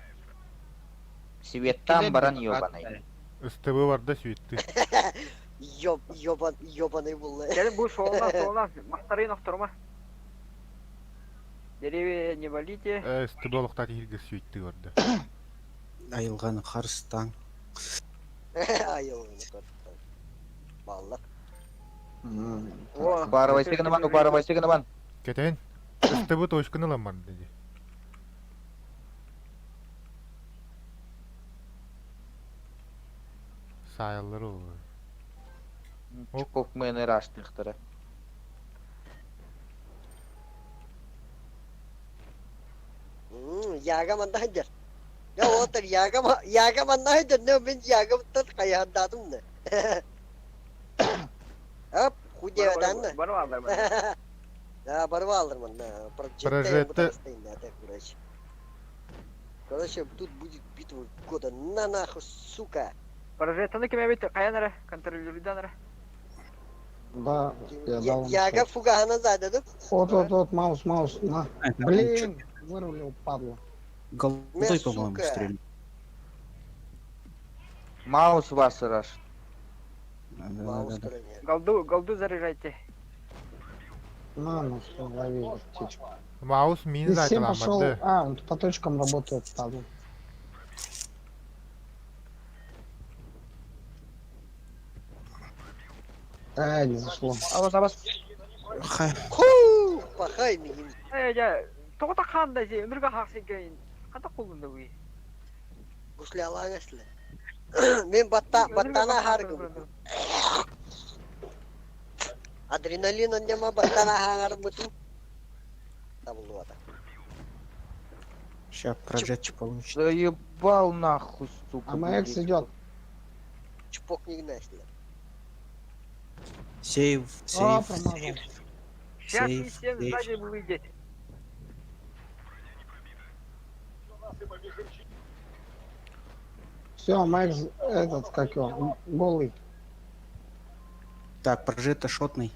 Светтан баран ёбаный. СТБ бар да сөйтті. Yobanı bulla. Gelin bu soldan. Мақтарайын ақтырма. Деревья не валите. СТБ олықтар ергіз сөйтті көрді. Айылғаны қарыстан. Ayılını kırdık. Valla. Укбарывай сигнаман. Кетен, СТБ точканы ламар деді. Сайылыр ол. Чукок мэны раштыктыры. Yaga manda hajar. Ya otur yaga manda hajar ne ben yaga tut kaya dadım ne. Hop хуdevadan ne. Барып алдар мына. Да, барып алдырмын. Прожекты. Короче, тут будет битва года. На нахуй, сука. Прожектаны кеме бит каянара контролерденара. Да, я дал. Яга фугана зададым. Вот, маус, на. Блин, вырулил, падла. Голдой, по-моему, сука. стрельнул. Маус вас раш. Маус Да-да-да. кроме. Голду заряжайте. На, что, лови птичку. Маус мин Ты всем зайты пошел. ламарды. Он по точкам работает, падла. Не зашло. Абас. Ху, пахай мигин. Я тоғыта қандай же өмірге қақсы екен. Қандай қолында бұл? Гусли алаңашлы. Мен баттана харгым. Адреналин нема баттана хаңарым буту. Табылды ата. Сейчас прожечь получится. Заебал нахуй, сука. А Мэкс идет. Чпок не гнасли. Сейв, О, сейв, промазал. сейв. Сейчас Сейв, всем сейв. сзади выйдет. Все, Мэкс, этот, как его, голый. Так, прожито шотный.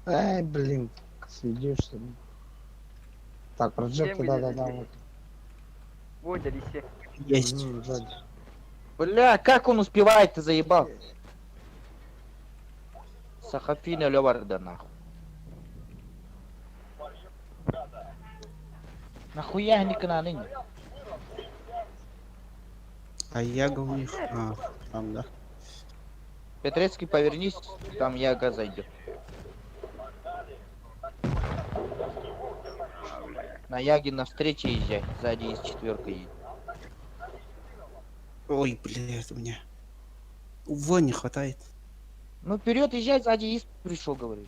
Блин, следишься. Так, проджекты, Всем да, выйдет. вот. Вот, все. Есть. Сзади. Бля, как он успевает, ты заебал? Сахафина лёварда нахуй. Нахуя они кананы? А яга у них... там, да. Петрецкий, повернись, там яга зайдет. На яге навстречу езжай, сзади есть четверка едет. Ой, блядь, у меня... Увы, не хватает. Ну вперед езжай, сзади есть пришел, говорю.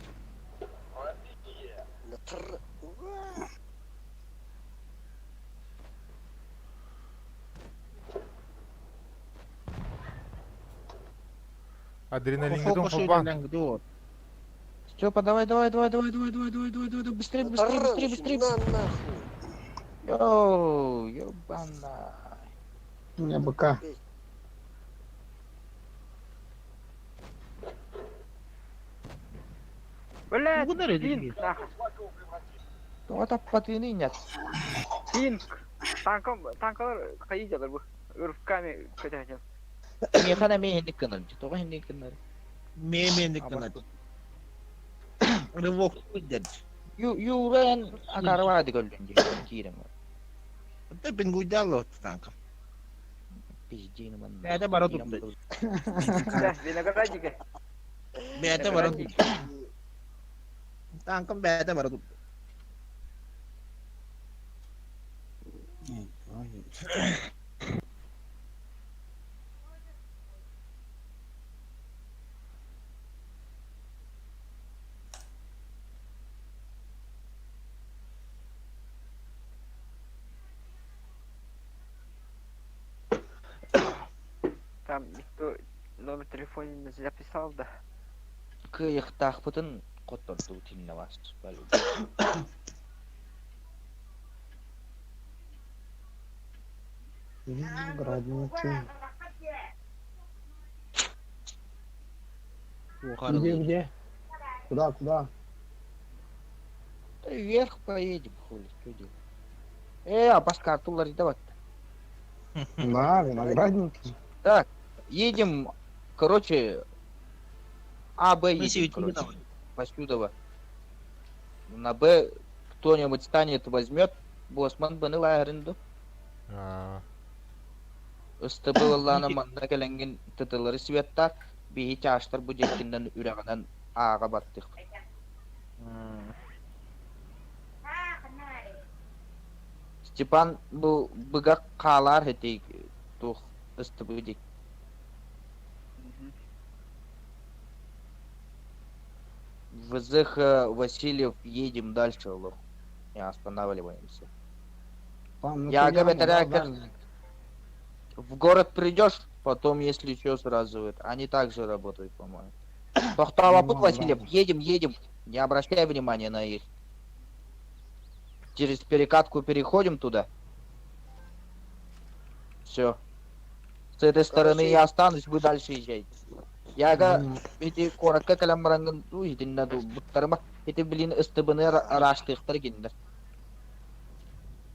Адреналинге дом фулбан. Степа, давай, быстрее. На нахуй. Йоу, ёбана. У меня БК. Блядь, Ударили пинг, нахуй. Вот апатыны нет. Пинг. Танкалар қайы жатыр бұл. Үрфками көтерген. Мне хана мне не канал, что не канал. Меменdik канат. Рывок выдать. Юрен акарвады голден кирем. Это пингуйдало танком. Пиздин ман. Это барот тут. Да, виноградники. Бета барот. Танком бета барот. Там никто номер телефона не записал, да. Кыйыктах бутын котторту тилине бас. Виноградники. Где? Куда? Да вверх поедем, хули, что делать? А Паскар, тулари, давай. Да, виноградники. Так, едем, короче, Б едем, Спасибо, короче, давай. посюда. На Б кто-нибудь станет, возьмет, Босман баныла аренду. А, Стабылланы манда келенген тытылары светтар, бейі чаштар bu жеккенден үрәгінен аға баттық. Степан бұл бұға қалар хетейк тух ыстыбы дек. ВЗХ Васильев, едем дальше, лох. Не останавливаемся. Там, Я яму, говорю, да, как- да. В город придешь, потом, если что, сразу это. Они также работают, по-моему. Тохталапут, Ну, Васильев, ладно. едем. Не обращай внимания на их. Через перекатку переходим туда. Все. С этой стороны Короче, я останусь, вы дальше езжайте. Я Мгм. эти коротко каламранган идин наду буттарма. Эти, блин, СТБН раштыхтар киндер.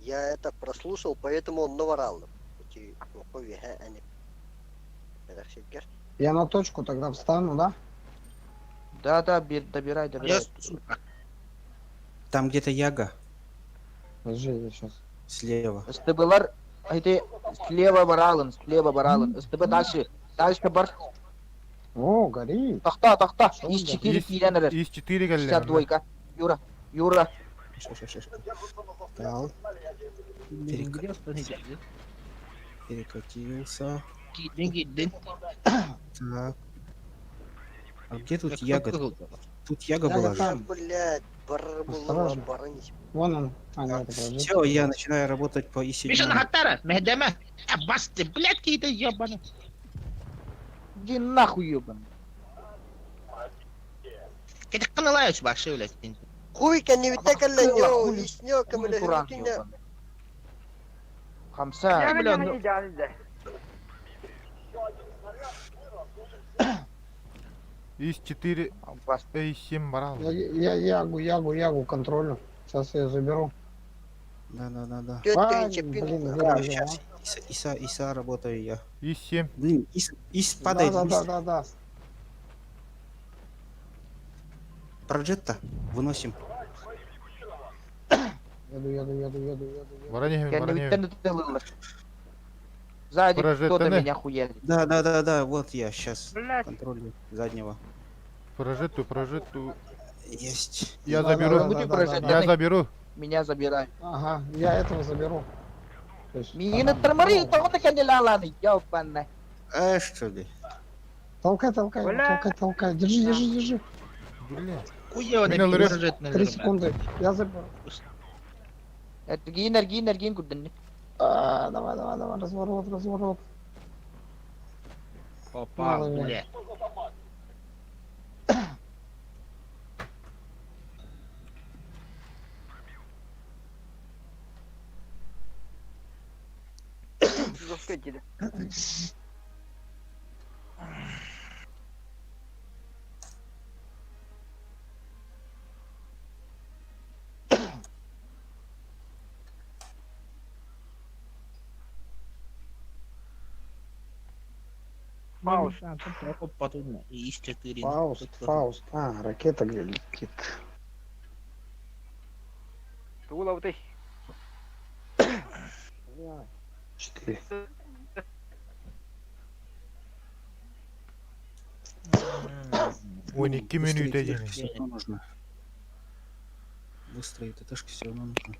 Я это прослушал, поэтому он наварал. Эти хуй, они. Это все гер. Я на точку тогда встану, да? Да, добирай. Я Там где-то Яга Подожди, я сейчас. слева. СТБлар, эти слева баралын. СТБ дальше бар. О, горит. Тахта. Шо Из да? 4 килянер. из 4 62. Юра. Щас. Встал, перекатился. Так. А где тут Яга? Тут Яга Яга была же. там. Блядь, барбула, Осторожно. баранись. Вон он. А, нет, подожди. Все, я начинаю работать по Мишан И7. Хаттара, Мехдема. Басты, блядь, какие-то ебаные. Иди нахуй, ёбан. Какие-то каналаюсь ваши, блядь. Хуйка не витекала, Хуй, нё, хуй, леснёка, Хуй блядь, туран, рутиня. ёбан. Хамса. Я бля, не ну- идеально. из 4 Бас. И7 барал. Я Ягу контролю. Сейчас я заберу. Да. Тётка А, и чепин. блин, Да, вырежу, сейчас Иса работаю я. И7. Блин, Ис а. падает вниз. Да. Проджетта выносим. Еду. Воронеги. Сзади Прожектаны. кто-то меня хуярит. Да, вот я сейчас Блядь. контролю заднего. Прожиту. Есть. Я Да, заберу. да. Я заберу. Меня забирай. Ага, я этого заберу. То есть, Мина ага. тормори, только канделаланы, ёбана. Что ли? Толкай. Бля. Держи. Бля. Хуево Меня на лырет. бюджет, 3 наверное. секунды. Я заберу. Это гинер куда-нибудь. Давай, разворот. Попал, Мало блядь. Заскотили. Пауз. Потом ИС-4. Фауст. А, ракета где летит. Тула вот их. 4. Он 2 минуты Все денег. равно нужно. Выстроить ТТшки все равно нужно.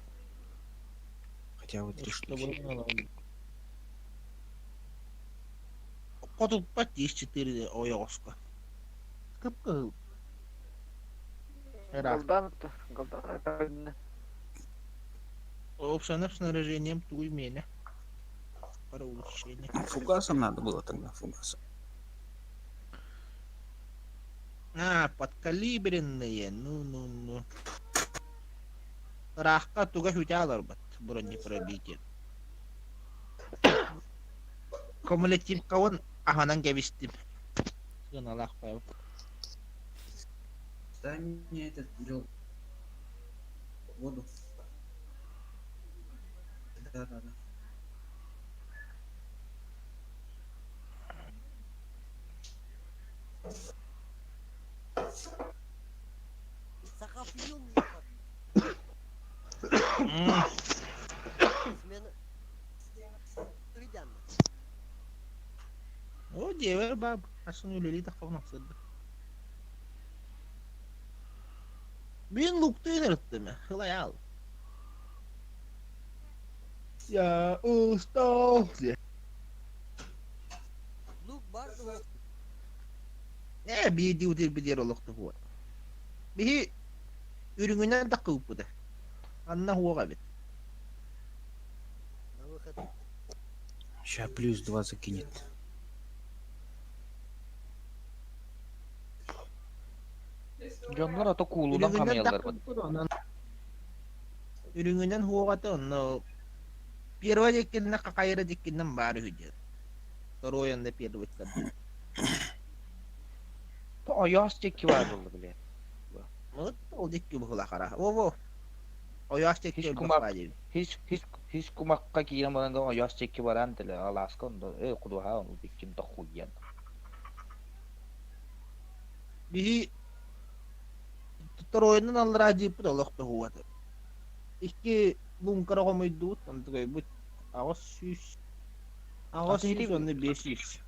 Хотя вот 3 штуки. Потом потише 4 оёска. Капка. Голдан это. Опционным снаряжением туйменя. Para улучшение. Фугасом надо было тогда, фугасом. Подкалиберенные. Ну. Рахка туга хутялар бат. Бронепробитие. Кумулятив каван аханан гевистим. Сыналах паяв. Дай мне этот воду. Да. Сахафьюн смена. Придянна. О, девер баб. Asun yulili takavun aksırdı. Ben luktu inertti mi? Hılay al. Ya usta. Лук барду. Ne bir diudir bir diğer oluktu bu. Bir ürününden takıp bu da. Anna huwa gabit. На выход. Ща плюс 2 закинет. Jonlar ata kuuludan kamellar. Ürününden huwa gata onno. Pirwa jekinna kakayra jekinna bari hücret. Toroyan da pirwa kaddı. To ayas çeki var oldu bile. Mut o jekki bu kara. O. O yaş jekki Hiç bu kumak- kara. Hiç kumakka kiyamadan da ayas çeki var antele Alaska'nda. Kudu ha onu dikin da huyan. Bir Toroyanın alır acayip da oluktu huwa. İki bunkara koydu tanıdık bu. Ağız süs. Ağız Hadi süs onu 500.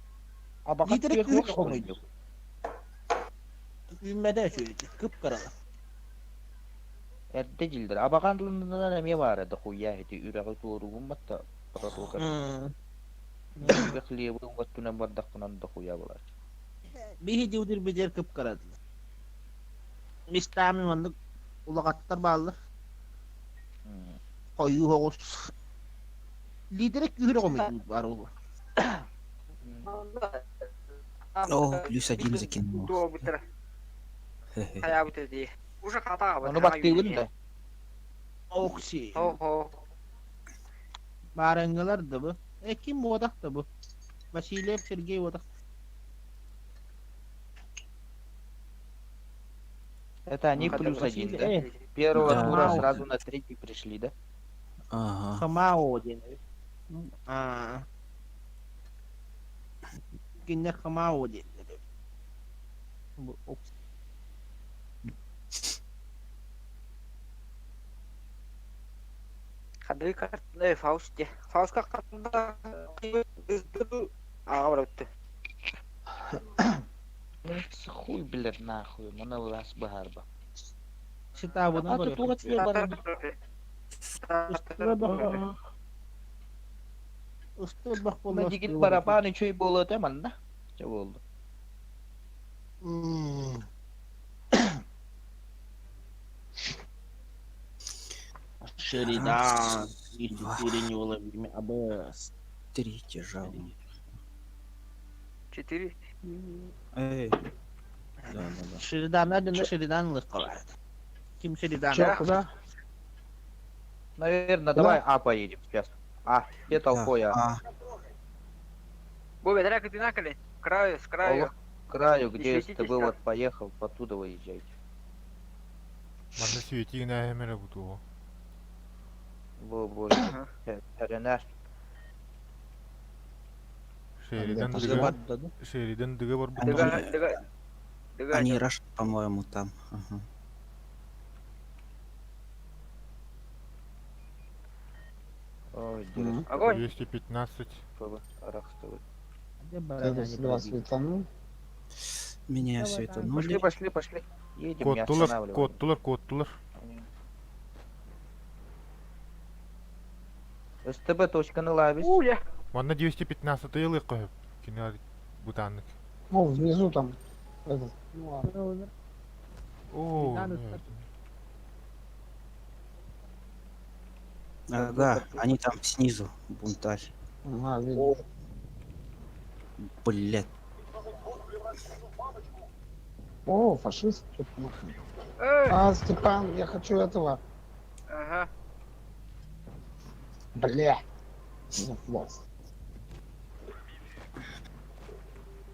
Abakat Liderek bir yürek hoş koydu. Ümmede şöyle kıpkaralı. Erde cildir. Abakanlığında da ne var da huya hedi üreği doğru bulmatta. Paratoka. Ürekliye bu vattuna bardakından da huya bular. Bir hidiudir bir diğer kıpkaralı. Mistami mandık ulakatlar bağlı. Koyu hoğuz. Liderek yürek koydu var o. О, плюс 1 закинул. До бутера. Хе-хе. Кая бутер. Уже хата Onu bak diyorum da. Oksi. Ого. Barangalar da bu. Kim bu odak da bu. Васильев Сергей odak. Это они Ну, плюс хотя бы один, Василий, да? да? Первого Да. тура сразу на третий пришли, да? Ага. Хамао один. Кинер Хамао один. Bu Oksi. Хады карт. Фаусте. Фаус как картында. Ага, братты. Хуй, блядь, нахуй, мана лас бахарба. Şita bu А тут вот тебе баран. Üstüne bak. Üstüne bak. На дигит барабаны чё и было теман, да? Чё было? Шеридан. Не уловим. Абас. 3 тяжелый. 4. Эй. Да. Шеридан adında Шериданлıq var. Kim Шеридан? Чё? Куда? Наверное, давай А поедем сейчас. А, где толпой А? А, Бо бедра ты накали. С краю, с краю. К краю, где Светитесь ты был, как? вот поехал, оттуда выезжайте. Манда свети на хэмера буту. Во, Ага. Херенаш. Шеридан После дыга. бадда, да? Шеридан дыга бар буту. Дыга. Они раш, по-моему, там. Ага. Ой, Мгм. Огонь. 215. Арахстовый. Это два светанул. Меня Пошли, светанули. пошли. Едем, не Коттулар, останавливаем. коттулар. СТБ точка на лавис. Уля. Манда 215 йылы коюп. Кино бутаннык. Ну, внизу там. Этот. Ну ладно. О, Шеридан нет. Ага, они там снизу, бунтарь. Ага, видно. Блять. О, фашист. Что-то нахуй. Эй. А, Степан, я хочу этого. Ага. Бля. Ну, вот.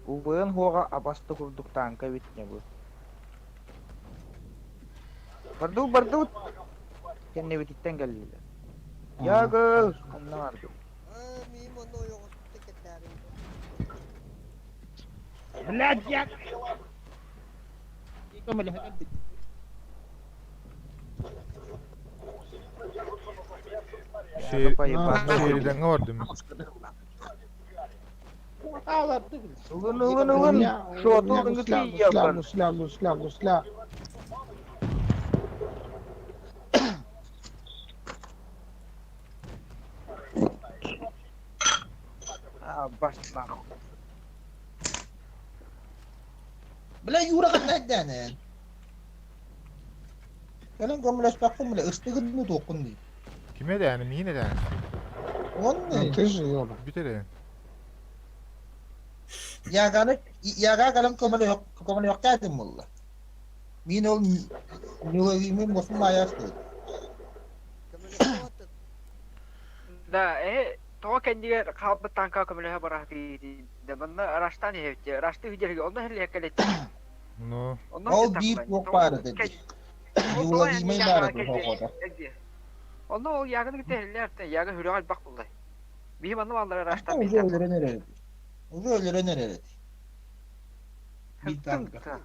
УВН гора абасты курдук танка ведь не был. Bardu. Kenne bititten geldiler. Yagıl. Kanna vardı. Miyim onu yok. Teketleri. Блядь, я... Ikaw malihag. Şehirden vardım. Ulan. Şu atılın gıtı yapan. Гусля. Başla. Bala yura ka na dyan. Kailan ka mula sa mo la ustigod mo dokon di. Kime de yani niye neden? Ну, Onne. ты же ёба. Bir de Yaga kalam ko mala yok kadın mulla. Minol nulagi mo mo mayas di. Да, то кендиге калбы танка көмөлө барахти. Да банда раштан хевче. Рашты хүжерге онда хеле келет. no. Ол bir yok var dedi. Nulagi mo var bu hokoda. Onda o yagını gittiler. Yaga hürügal bak bulay. Bizim anlam aldılar raştan Uzu öldüren nerede? Uzu öldüren nerede? Bir tanka.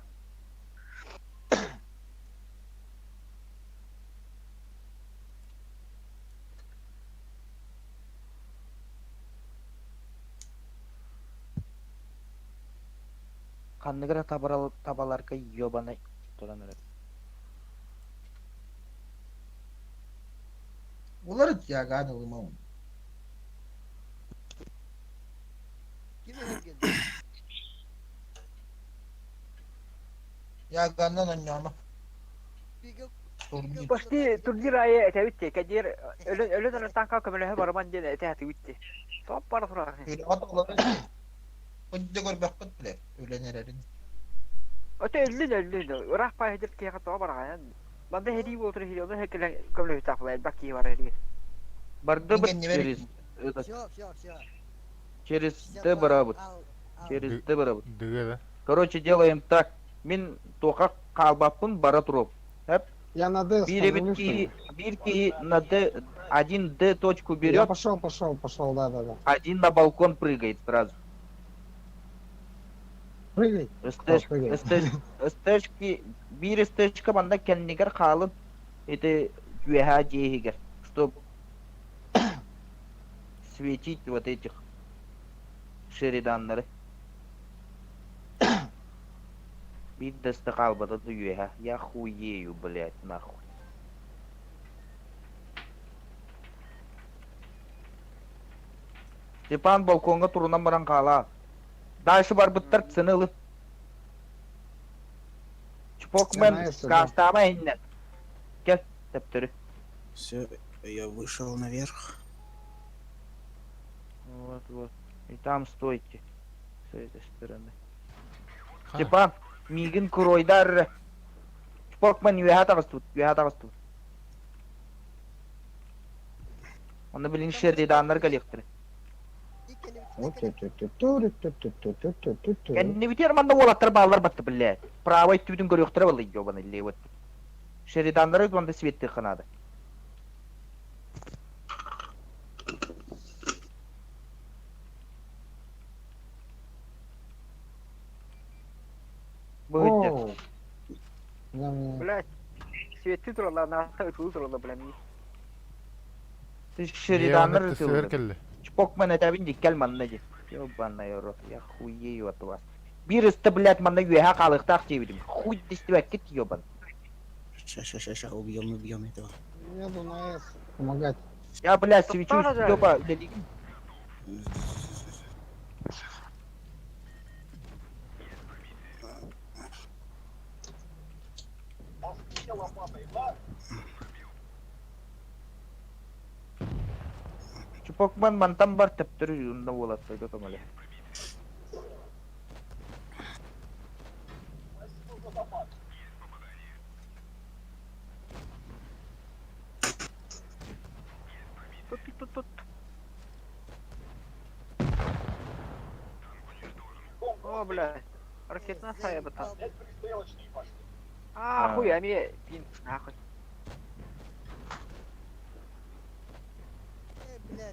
Kanlıgıra tabalarka yobana dolanır. Bunları yaga ne olma. Kim geldi? Yaga'ndan annama. Pigap. Başti turdiraya etebitti. Kadir ölü tanka kömөлө barman diye etehati bitti. Top para sonra. Öyle ataları. Önce gör bakıp bile öyle nereden. Öte öldü. Rah pay hedip ki hatta barayan. Banda hedi bu otur hedi onu hekele kömөлө taflayıp bakki var hedi. Bardı bit через Т барабыт. Через Т барабыт. Dığı da. Короче, делаем так. Min тоқа қалбаппын бара тұрып. Я на D становлюсь. Bir ki на Д, один Д точку Я берет, пошел, да. один на балкон прыгает сразу. Прыгай. СТшки, bir СТшка банда кеннигер қалын, это юэха жейхигер, чтоб светить вот этих шериданлары. Bir десті қалбады юэха, я хуею, блядь, нахуй. Степан балконға тұрынан баран қала. Дальше бар бұттар сынылы. Чпокмен кастама иннен. Кел, тәптірі. Все, я вышел наверх. Вот. И там стойте. С этой стороны. Степан, мигін күройдар. Чпокмен юэха тағыстуд. Оны білін шердейданлар коллекторы. Кенне битер манда олаттар балалар батты, блядь. Правой түбүтүн көрөктөрө болду, ёбаны левот. Шериданлары манда светти ханады. Будет. Блядь. Светти туралар, нарта үчүү туралар билем. Ты шериданлары Север тылды. keldi. Чпокмен этабин диккел манда же. Ёбаны yorot, я хуею от вас. Биристі, блядь, манда юэха қалықтақ жебедім. Хуй десті бәккет, ёбан. Ща, убьем этого. Еду на С. Помогать. Я, блядь, свечу, ёба, блядь. Чпокмен мантам бар тәптірі юнда болады, сөйді көмілі. Тут. О, блядь. Ракетная сая бата. Хуй, ами, пин, нахуй.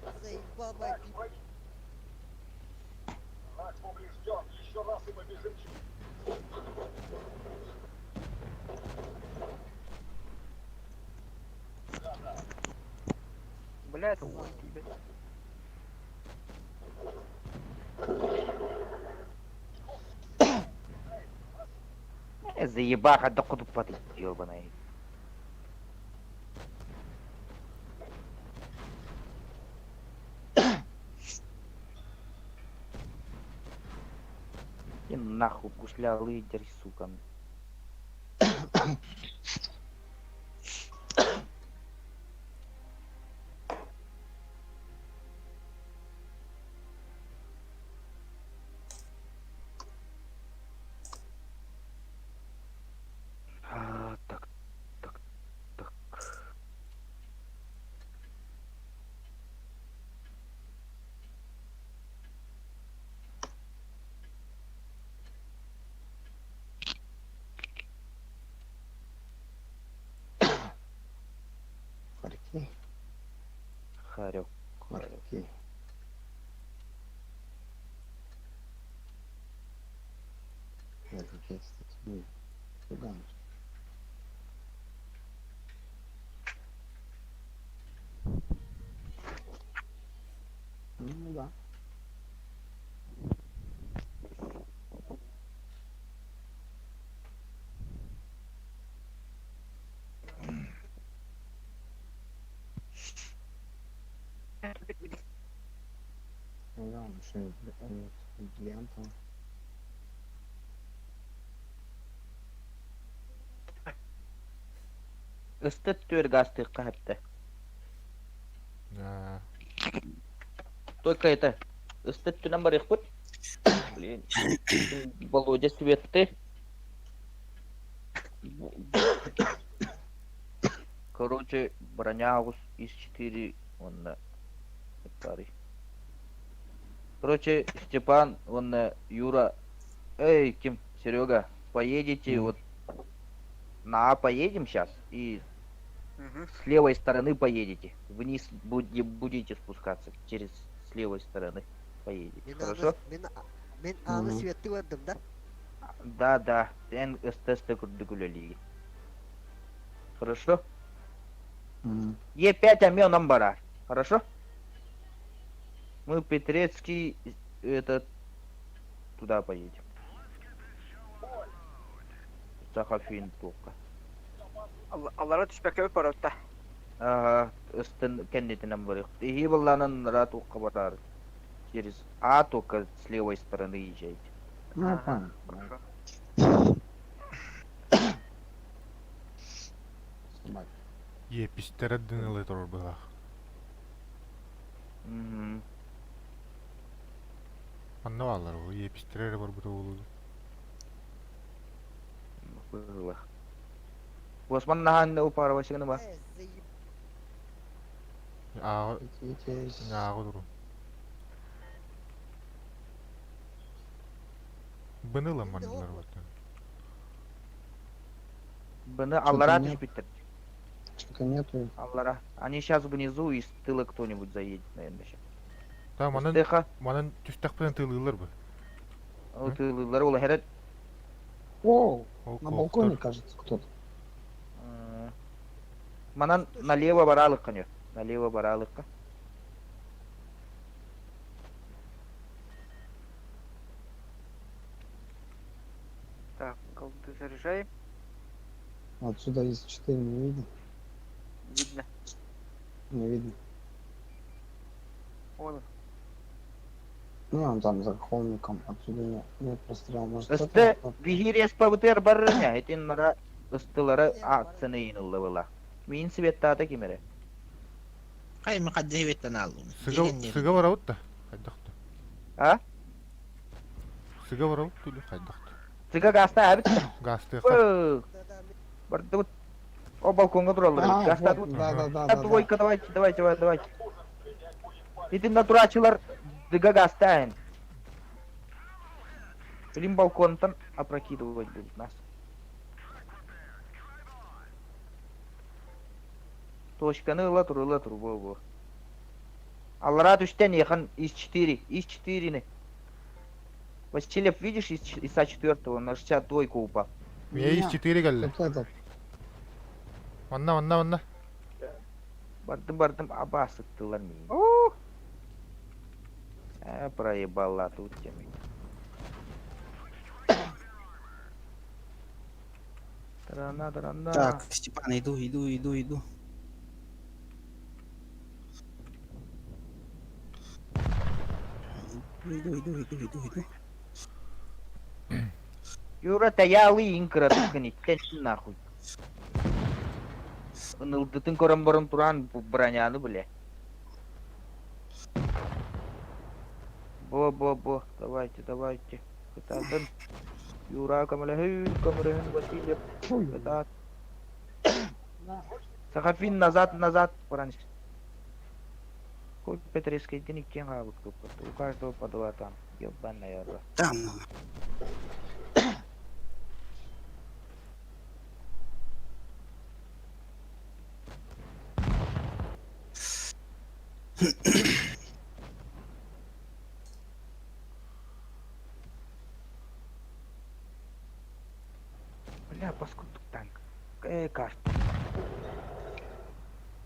Блядь, заебал мой Блядь, ой, тебе. Заебаха, да куда ты, ёбаный. И нахуй гушлялый дерь, сука. Так, так, так. Хорьки, Харек. хорьки. Это есть. Куда? Ну да. Ну да, ну что, бриллиантом. Ыстыт тюргасты кахапты. Да. Только это. Ыстыт тюнам барих пут. Блин. Володя Светты. Короче, бронягус из 4. Он на паре. Короче, Степан, он Юра. Эй, Ким, Серега, поедете вот на А поедем сейчас и с левой стороны поедете. Вниз будете спускаться через с левой стороны поедете. Хорошо? Мен аны светті көрдім, да? Да. Сен СТС-ті күрдігілі. Хорошо? Е5 аменом бара. Хорошо? Мы Петрецкий, этот, туда поедем. Сахафин только. Аллара түшпәккә паротта. Ага, Стен Кеннетинен барих. И Хибалланын рату кабатар. Через А только с левой стороны езжайте. Ну, я понял. Собака. Епистереддин электор была. Аннавалар ол епистерер бар бұта болуды. Было. Осман нахан упара васиганы ба. Ағы Идите. тұру. Быныла мандылар баттан. Быны Аллара нет. түшпеттер. Что-то нету. Аллара. Они сейчас внизу и с тыла кто-нибудь заедет, наверное, сейчас. Та манан Стеха, түстәк белән тыйлыйлар бу. тылылар ол хәрәт. О, Ол на колтар. балконе, кажется, кто-то. Манан налево баралык канё. Налево баралыкка. Так, колды заряжаем. Отсюда из 4 не видно. Видно. Не видно. Вон он. Ну, он там за холмиком. Отсюда нет прострела. Может, Ысты это? вигирес пабытер барырня. Этин нара ыстылары акцыны инылы была. Мин светтаты кимере. Хай ми қаддебеттен алдым. Сыга барабыт та. Қайдақты. А? Сыга барабыт түлі қайдақты. Цыга гаста абит. Гастыға. Барды вот. О балконга туралар. А, Гаста вот, тут. да. Двойка, давайте. Этин натурачылар дыга гастаен. Рим балконтан опрокидывать будут нас. Точканы ыла тур, во. Алрат үштен ехан ИС-4. ИС-4. Васильев, видишь ИСа-4? На 62 упал. Мне есть 4 галле. Вот этот. Ванна. Бардым, аба сыктылар мені. Проебала тут теми. Драна. Так, Степан, иду. Иду. Юра, таялы инкра тыкын иттен нахуй. Ынылдытын көрөн туран броняны біле. Бо, давайте. Кытатын. Юра, камерын, Васильев. Кытат. Сахафин назад, пораньше. Хоть Петрийский денег тем гавок тут. У каждого по 2 там. Ёбаная рот. Там. Бля, паскудный танк. Карта.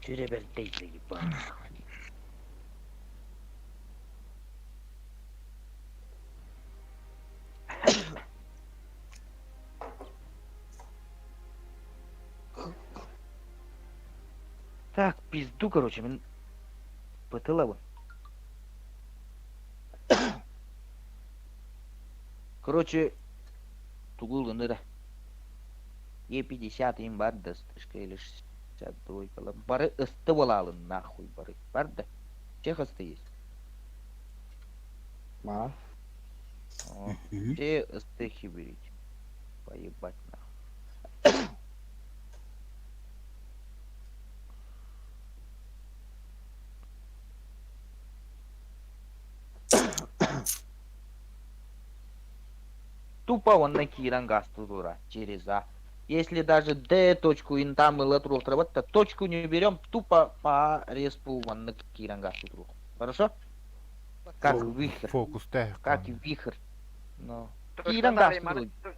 Черебертей заебал. Так, пизду, короче, мен пытала вон. Короче, тугул гындыра. Е50 им бар достышка или 62 кала. Бары ысты болалын нахуй бары. Бар да? Чех ысты есть. А? Все ыстыхи берите. Поебать нахуй. Тупо он на киран гасту дура через А. Если даже D точку ин там и латру то точку не берем, тупо по респу вон на киран гасту дура. Хорошо? Как вихрь. Фокус те. Как вихрь. Ну. Точка Киран дарай, гасту мар- дура.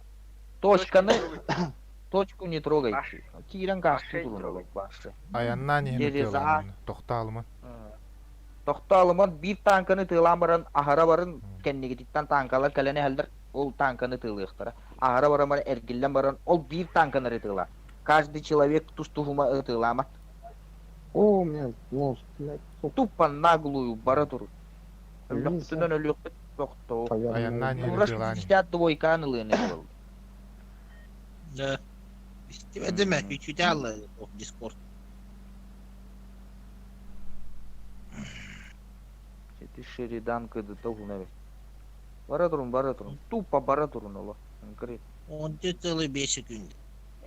Точканы, трогай. точку не трогайте. Баш. Киран гасту Башей не дура трогай. башы. Аянна не Через А. Тоқталымын. Тоқталымын bir tankını tığlan barın, ahara barın, kendine gittikten tankalar kalene helder, ol tankını tığlıyıqtara. Ahara barın barın, ergillen barın, ol bir tankını tığla. Каждый человек тустугума тığlama. О, у меня нож, блядь, сука. Тупо наглую бара туру. Нельзя. Löktünden ölüyor, тоқтау. Аянна не Uğraş желание. 60 двойка анылığını oldu. Да. Тебе деме, чуть-чуть алла, Дискорд. Эти шеридан кыды тогуна. Бара турун. Тупо бара турун ола. Конкретно. Он те целый 5 секунд.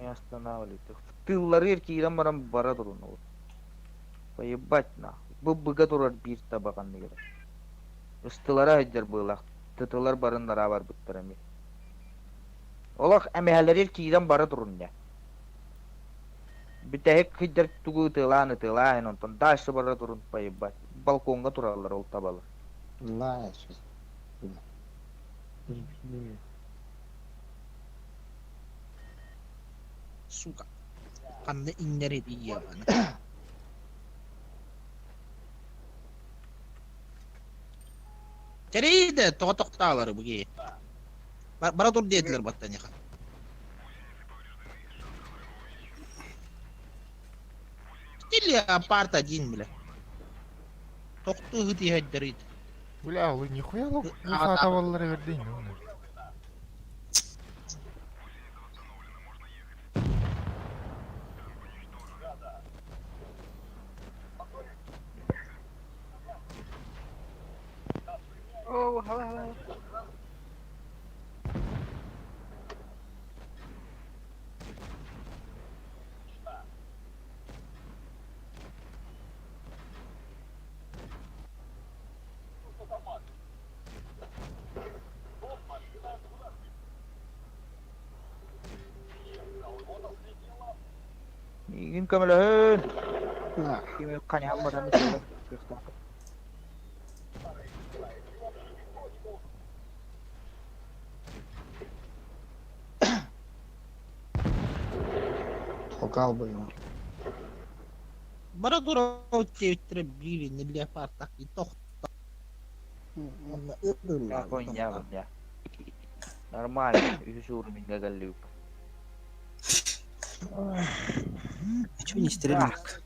Не останавливайтесь. Тыллары еркейден баран бара турун ола. Поебать нахуй. Быбыга турар бир табаган негер. Ыстылара хайдер былак. Тытылар барындара бар бүттөрөм. Олах эмехелер еркейден бара турун не. Битек хайдер тугу тылаан онтон дальше бара турун поебать. Балконга туралар ол табалар. На, я сейчас. Сука. Kanne inleri diye bana. Tereyde toqtaqtaları bu ki. Bana dur dediler battaniye. Стиль апарт один, бля. Тоқту гыти хаддерит. Бля, вы нихуя лох. А, Фата а. валлары вердень. О, hala. Игин көмөлөһөн. На. Кеме каням бараны сөйлөп. Толкал бы его. Барадура блин, не леопард, так и тох. Я понял, я. Нормально, еще уровень гагалюк. А чё не стреляют?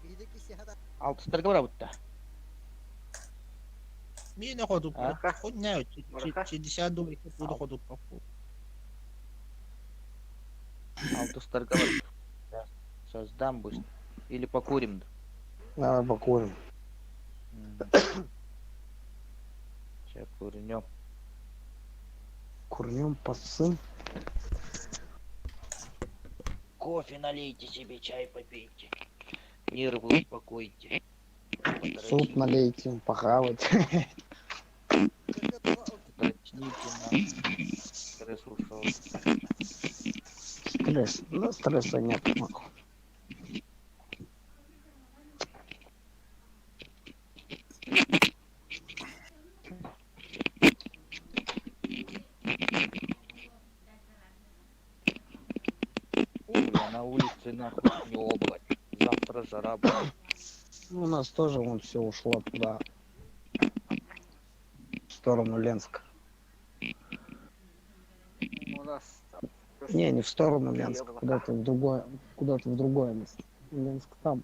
Алты торговля будто. Мine ходу, А? хоть не, Мураха? 60 долларов буду ходу попу. Алты торговля. Сейчас дам быстро. Или покурим. Давай покурим. Сейчас курнем. Курнем пасы. Кофе налейте себе, чай попейте. Нервы успокойте. Суп налейте, похавать. Дрочните на стресс ушел. Стресс. Ну, стресса нет. нахуй. Бля, на улице нахуй не облако. Завтра жара будет. У нас тоже вон все ушло туда. В сторону Ленска. У нас Не, не в сторону Такие Ленска, облака. куда-то в другое место. Ленск там.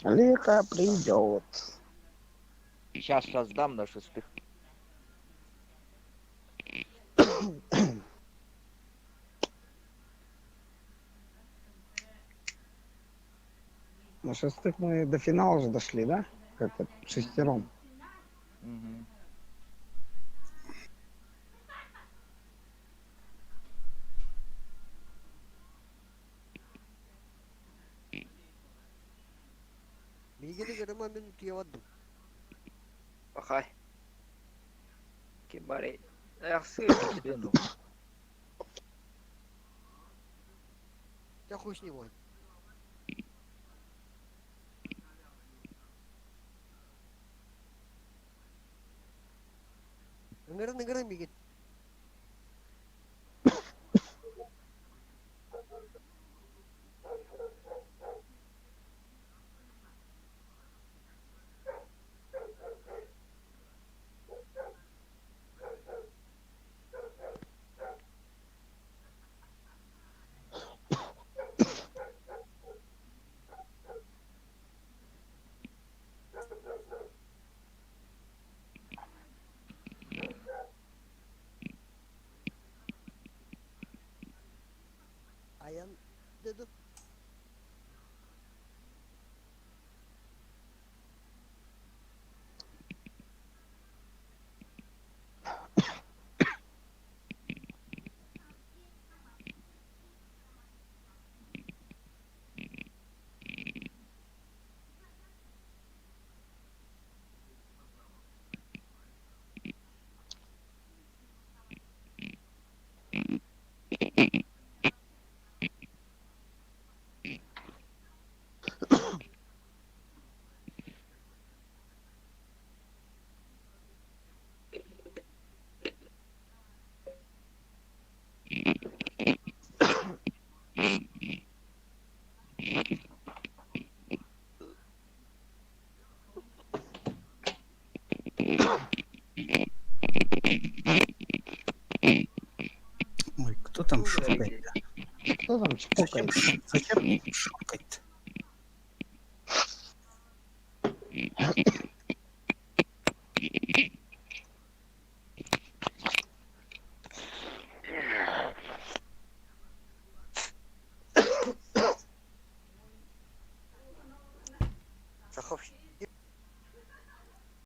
Лето придет. Сейчас раздам на шестых. На шестых мы до финала уже дошли, да? Как-то шестером. Мгм. Bilgini göremem ben tutuyamadım. Bakay. Kim bari? Yaxşı. Блин, Я хуй с него. Нагры, Билгин. Ayan dedi. Ой, кто там шукает? Кто там чпокает? Зачем шукать?